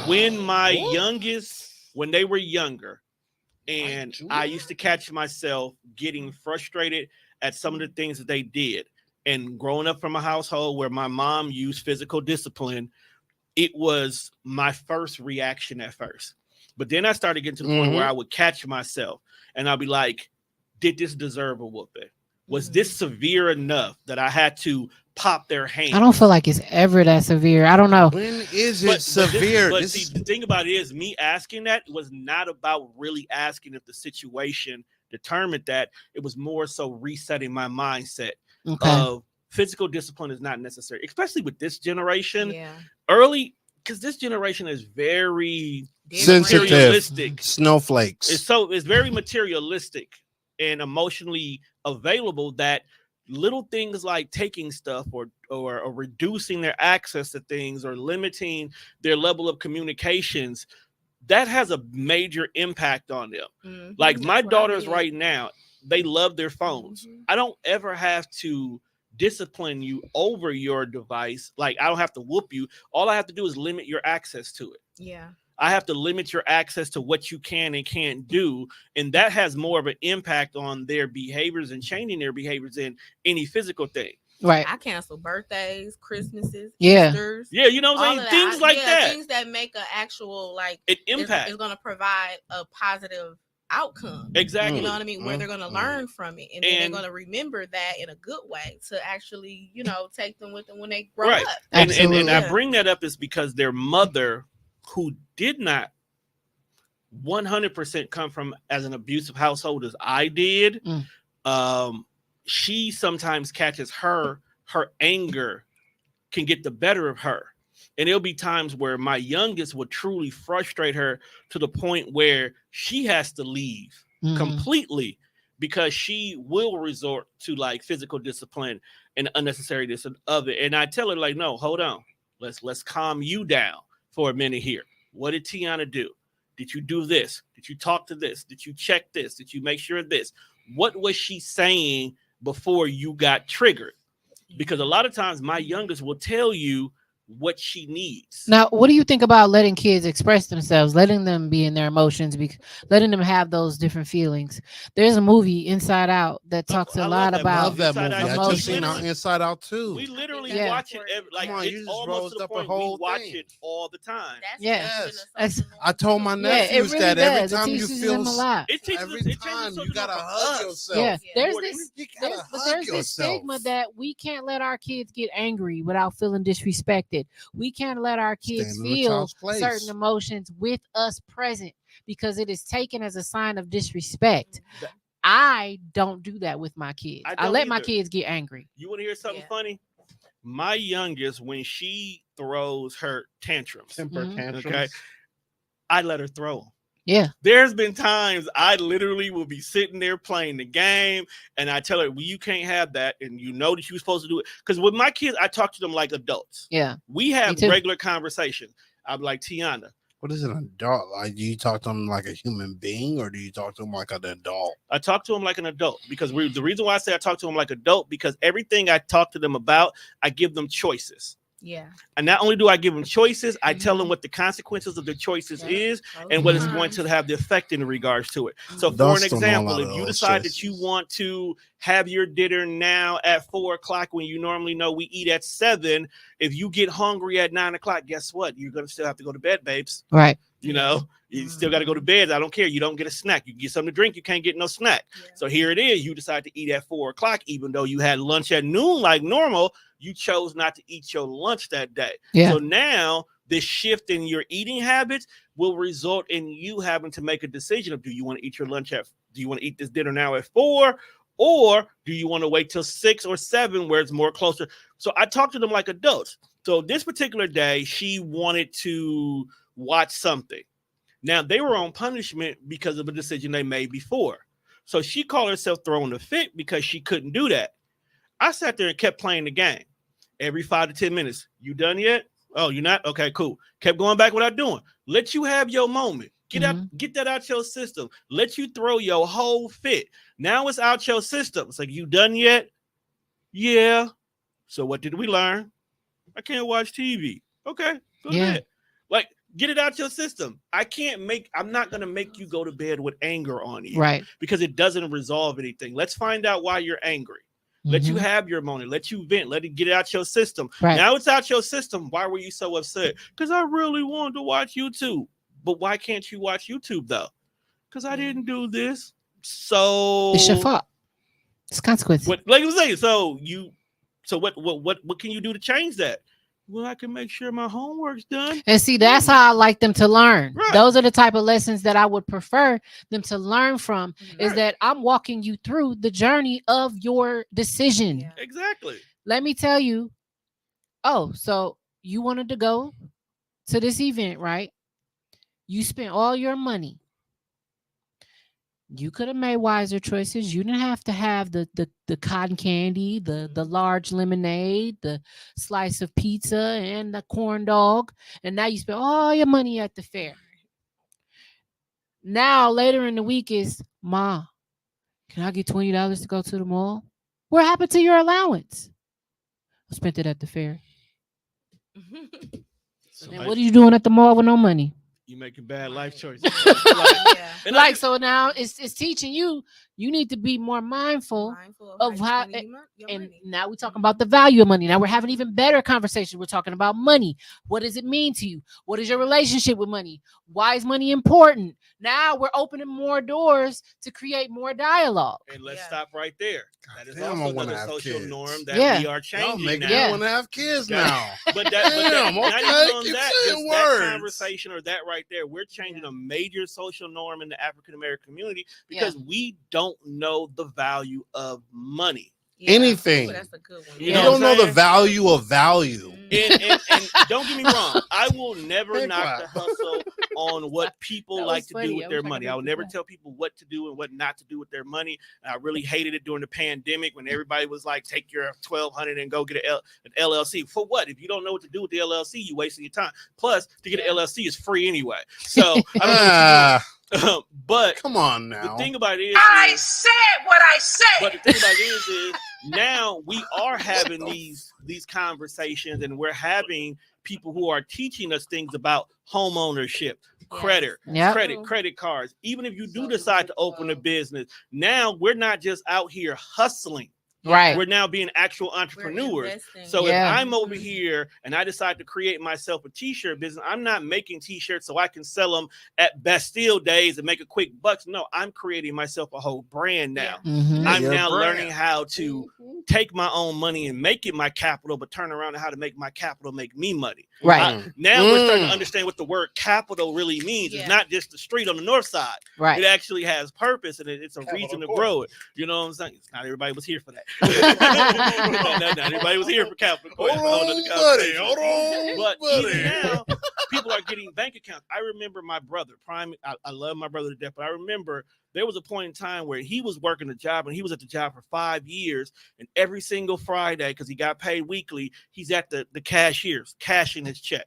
When my youngest, when they were younger, and I used to catch myself getting frustrated at some of the things that they did. And growing up from a household where my mom used physical discipline, it was my first reaction at first. But then I started getting to the point where I would catch myself and I'd be like, did this deserve a whooping? Was this severe enough that I had to pop their hand? I don't feel like it's ever that severe. I don't know. When is it severe? But see, the thing about it is, me asking that was not about really asking if the situation determined that. It was more so resetting my mindset of physical discipline is not necessary, especially with this generation. Early, because this generation is very sensitive, snowflakes. It's very materialistic and emotionally available that little things like taking stuff or reducing their access to things or limiting their level of communications, that has a major impact on them. Like my daughters right now, they love their phones. I don't ever have to discipline you over your device. Like I don't have to whoop you. All I have to do is limit your access to it. I have to limit your access to what you can and can't do. And that has more of an impact on their behaviors and changing their behaviors than any physical thing. Right. I cancel birthdays, Christmases, Yeah. Easters. Yeah, you know what I'm saying? Things like that. Things that make an actual, like, an impact. Is going to provide a positive outcome. Exactly. You know what I mean? Where they're going to learn from it. And then they're going to remember that in a good way to actually, you know, take them with them when they grow up. And I bring that up is because their mother, who did not 100% come from as an abusive household as I did, she sometimes catches her anger can get the better of her. And there'll be times where my youngest will truly frustrate her to the point where she has to leave completely because she will resort to like physical discipline and unnecessary of it. And I tell her like, no, hold on. Let's calm you down for a minute here. What did Tiana do? Did you do this? Did you talk to this? Did you check this? Did you make sure of this? What was she saying before you got triggered? Because a lot of times my youngest will tell you what she needs. Now, what do you think about letting kids express themselves, letting them be in their emotions, letting them have those different feelings? There's a movie, Inside Out, that talks a lot about that movie. I just seen Inside Out too. We literally watch it it's almost to the point we watch it all the time. I told my nephews really that every does. time you feel every time you gotta hug yourself. Yeah, there's this stigma that we can't let our kids get angry without feeling disrespected. We can't let our kids feel certain emotions with us present because it is taken as a sign of disrespect. I don't do that with my kids. I let my kids get angry. You want to hear something funny? My youngest, when she throws her tantrums, okay, I let her throw them. Yeah. There's been times I literally will be sitting there playing the game and I tell her, well, you can't have that. And you know that you're supposed to do it. Because with my kids, I talk to them like adults. Yeah. We have regular conversations. I'm like, Tiana. What is an adult? Like, do you talk to them like a human being or do you talk to them like an adult? I talk to them like an adult because the reason why I say I talk to them like adult, because everything I talk to them about, I give them choices. Yeah. And not only do I give them choices, I tell them what the consequences of their choices is and what it's going to have the effect in regards to it. So for an example, if you decide that you want to have your dinner now at 4:00 when you normally know we eat at 7, if you get hungry at 9:00, guess what? You're going to still have to go to bed, babes. Right. You know, You still got to go to bed. I don't care. You don't get a snack. You get something to drink. You can't get no snack. Yeah. So here it is. You decide to eat at 4 o'clock, even though you had lunch at noon like normal. You chose not to eat your lunch that day. Yeah. So now this shift in your eating habits will result in you having to make a decision of, do you want to eat your lunch do you want to eat this dinner now at 4? Or do you want to wait till 6 or 7 where it's more closer? So I talked to them like adults. So this particular day, she wanted to watch something. Now, they were on punishment because of a decision they made before. So she called herself throwing a fit because she couldn't do that. I sat there and kept playing the game. Every 5 to 10 minutes. You done yet? Oh, you're not? Okay, cool. Kept going back without doing. Let you have your moment. Get that out your system. Let you throw your whole fit. Now it's out your system. It's like, you done yet? Yeah. So what did we learn? I can't watch TV. Okay, go to bed. Like, get it out your system. I'm not going to make you go to bed with anger on you. Right. Because it doesn't resolve anything. Let's find out why you're angry. Let you have your moment. Let you vent. Let it get out your system. Right. Now it's out your system. Why were you so upset? Because I really wanted to watch YouTube. But why can't you watch YouTube, though? Because I didn't do this. So it's your fault. It's consequences. Like you say, so what can you do to change that? Well, I can make sure my homework's done. And see, that's how I like them to learn. Right. Those are the type of lessons that I would prefer them to learn from, is that I'm walking you through the journey of your decision. Yeah. Exactly. Let me tell you. Oh, so you wanted to go to this event, right? You spent all your money. You could have made wiser choices. You didn't have to have the cotton candy, the large lemonade, the slice of pizza, and the corn dog. And now you spend all your money at the fair. Now, later in the week is, Ma, can I get $20 to go to the mall? What happened to your allowance? I spent it at the fair. So then what are you doing at the mall with no money? You making bad life choices. So now it's teaching you need to be more mindful of how. And now we're talking about the value of money. Now we're having even better conversation. We're talking about money. What does it mean to you? What is your relationship with money? Why is money important? Now we're opening more doors to create more dialogue. And let's stop right there. That is Damn, also another social kids. norm that we are changing making now. me want to have kids now. But that conversation or that right there, we're changing a major social norm in the African American community because we don't know the value of money. Anything. Ooh, that's a good one. You don't know the value of value. And don't get me wrong, I will never knock the hustle on what people like to do with their money. I will never tell people what to do and what not to do with their money. And I really hated it during the pandemic when everybody was like, take your $1,200 and go get an LLC. For what? If you don't know what to do with the LLC, you're wasting your time. Plus, to get an LLC is free anyway. So I don't know what you do. But come on now. The thing about it is, I said what I said. But the thing about it is now we are having these conversations, and we're having people who are teaching us things about home ownership, credit cards. Even if you do decide to open a business, now we're not just out here hustling. Right. We're now being actual entrepreneurs. So if I'm over here and I decide to create myself a t-shirt business, I'm not making t-shirts so I can sell them at Bastille Days and make a quick bucks. No, I'm creating myself a whole brand now. I'm now learning how to take my own money and make it my capital, but turn around and how to make my capital make me money. Right. Now we're starting to understand what the word capital really means. It's not just the street on the north side. Right. It actually has purpose, and it's a reason to grow it. You know what I'm saying? Not everybody was here for that. Not everybody was here for capital. Hold on, but even now, people are getting bank accounts. I remember my brother, I love my brother to death, but I remember there was a point in time where he was working a job, and he was at the job for 5 years, and every single Friday, because he got paid weekly, he's at the cashiers cashing his check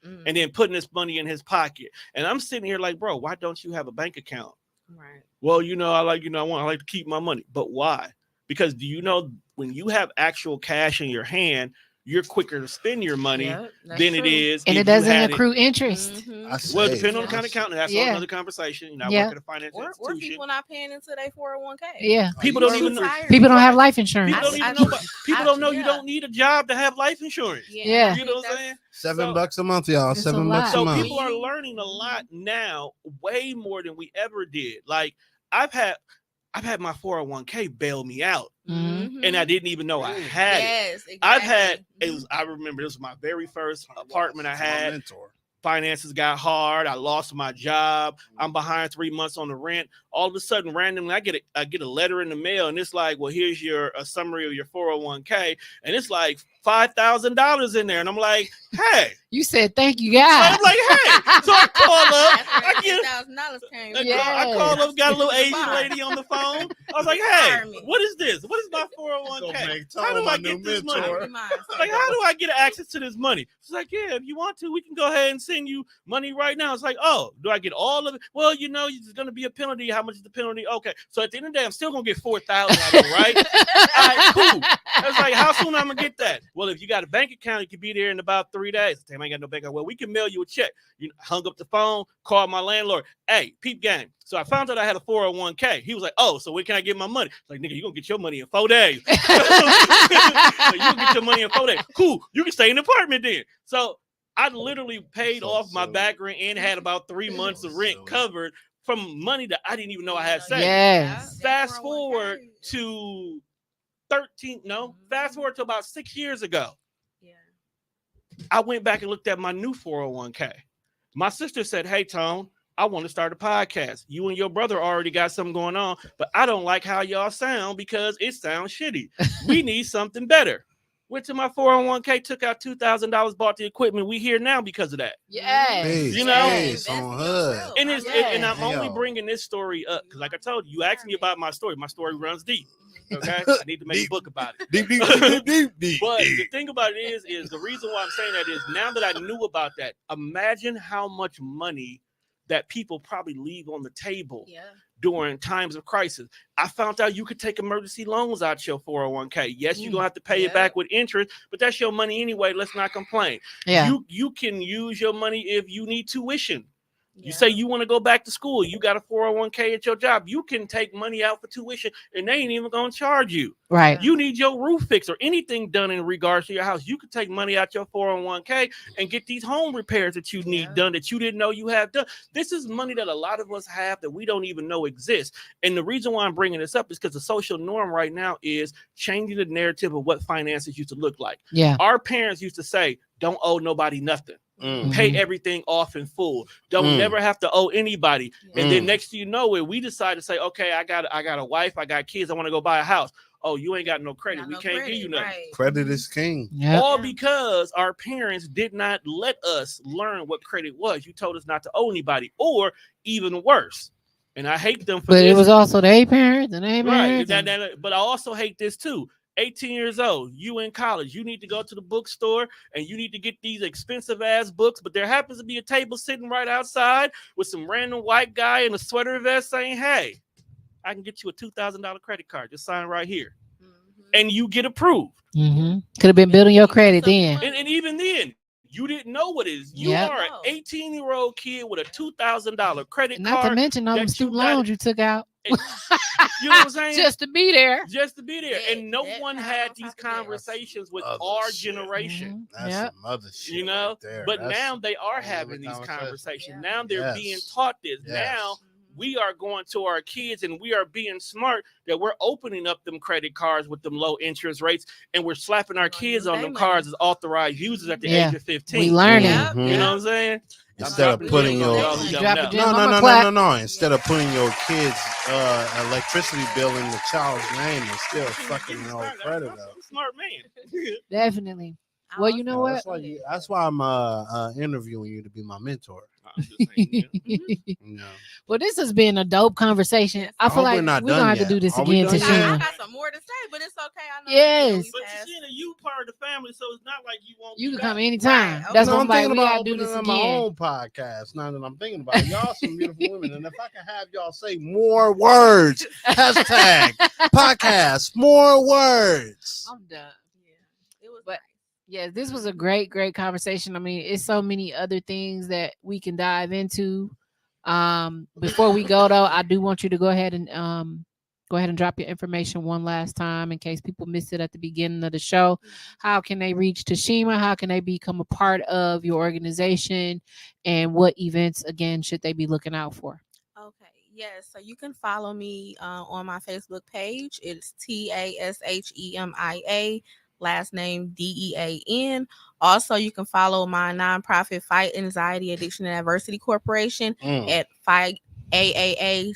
and then putting his money in his pocket. And I'm sitting here like, bro, why don't you have a bank account? Right. Well, I like to keep my money. But why? Because do you know when you have actual cash in your hand, you're quicker to spend your money Yep, that's than it true. is. And if it doesn't you had accrue interest. Mhm. Well, it save. depends on the kind of accountant. That's Yeah. another conversation. You know, I Yeah. work at a financial Or institution. people not paying into their 401k. Yeah. People you don't even know. Retired. People don't have Right. life insurance. People don't even I- know. People don't know you yeah. don't need a job to have life insurance. Yeah. I You know think what I'm saying? $7 a month, y'all. It's a $7 lot. a So month. people are learning a lot now, way more than we ever did. Like I've had my 401k bail me out, Mhm. and I didn't even know I had it. Yes, exactly. I've had it was. I remember this was my very first apartment I It's my had. mentor. Finances got hard. I lost my job. I'm behind 3 months on the rent. All of a sudden, randomly, I get a letter in the mail, and it's like, well, here's a summary of your 401k, and it's like $5,000 in there, and I'm like, hey. You said thank you, God. I'm like, hey. So I call up. That's where I get $10,000 came. I call up, got a little Asian Fine. lady on the phone. I was like, hey, Retirement. what is this? What is my 401k? How do I get this money? Like, how do I get access to this money? She's like, yeah, if you want to, we can go ahead and send you money right now. It's like, oh, do I get all of it? Well, you know, there's going to be a penalty. How much is the penalty? Okay. So at the end of the day, I'm still going to get $4,000 out of it, right? All right, cool. I was like, how soon I'm going to get that? Well, if you got a bank account, it could be there in about 3 days. Damn, I ain't got no bank account. Well, we can mail you a check. You hung up the phone, called my landlord. Hey, peep game. So I found out I had a 401k. He was like, oh, so when can I get my money? Like, nigga, you're going to get your money in 4 days. So you'll get your money in 4 days. Cool. You can stay in the apartment then. So I literally paid off my back rent and had about 3 months of rent covered from money that I didn't even know I had saved. Yes. Fast forward to fast forward to about 6 years ago. Yeah. I went back and looked at my new 401k. My sister said, hey, Tone, I want to start a podcast. You and your brother already got something going on, but I don't like how y'all sound because it sounds shitty. We need something better. Went to my 401k, took out $2,000, bought the equipment. We here now because of that. Yes. You know? Peace on hood. And it's and I'm only Yo. bringing this story up because, like I told you, you asked me about my story. My story runs deep. Okay, I need to make a book about it. Deep. But the thing about it is the reason why I'm saying that is now that I knew about that, imagine how much money that people probably leave on the table during times of crisis. I found out you could take emergency loans out your 401k. Yes, you're gonna have to pay it back with interest, but that's your money anyway. Let's not complain. Yeah. You can use your money if you need tuition. You say you want to go back to school. You got a 401k at your job. You can take money out for tuition and they ain't even going to charge you. Right. You need your roof fixed or anything done in regards to your house. You can take money out your 401k and get these home repairs that you need done that you didn't know you have done. This is money that a lot of us have that we don't even know exists. And the reason why I'm bringing this up is because the social norm right now is changing the narrative of what finances used to look like. Yeah. Our parents used to say, don't owe nobody nothing. Pay everything off in full. Don't never have to owe anybody. And then next thing you know it, we decide to say, okay, I got a wife, I got kids, I want to go buy a house. Oh, you ain't got no credit. We can't give you nothing. Right. Credit is king. Yep. All because our parents did not let us learn what credit was. You told us not to owe anybody, or even worse. And I hate them for But this. it was also their parents and their Right. parents. But I also hate this too. 18 years old, you in college, you need to go to the bookstore and you need to get these expensive ass books, but there happens to be a table sitting right outside with some random white guy in a sweater vest saying, hey, I can get you a $2,000 credit card. Just sign right here. And you get approved. Mm-hmm. Could have been building your credit then. And even then, you didn't know what it is. You are an 18-year-old kid with a $2,000 credit card. Not to mention all them student loans you took out. You know what I'm saying? Just to be there. Just to be there. And no one had these conversations with our generation. That's some other shit. You know? Right there. But That's now they are having these conversations. Now they're being taught this. Now we are going to our kids and we are being smart that we're opening up them credit cards with them low interest rates and we're slapping our kids on them cards as authorized users at the age of 15. We learning. You know what I'm saying? Instead of putting your instead of putting your kids' electricity bill in the child's name and still fucking your credit up. Smart man. Definitely. Well, you know what? That's why I'm interviewing you to be my mentor. Well, this has been a dope conversation. I feel like we're gonna have to do this again, Tashemia. I got some more to say, but it's okay. I know. Yes. But Tashemia, you part of the family, so it's not like you won't. You can come anytime. Right. That's No, what I'm I'm like. thinking We about gotta do this opening up my again. own podcast. Now that I'm thinking about it, y'all some beautiful women, and if I can have y'all say more words, hashtag podcast, more words. I'm done. Yeah, it was. But Yes, this was a great conversation. I mean, it's so many other things that we can dive into. Before we go though, I do want you to go ahead and drop your information one last time in case people missed it at the beginning of the show. How can they reach Tashemia? How can they become a part of your organization? And what events again should they be looking out for? Okay, yes. So you can follow me on my Facebook page. It's Tashemia, last name Dean. Also, you can follow my nonprofit Fight Anxiety, Addiction, and Adversity Corporation at Fight AAACORP.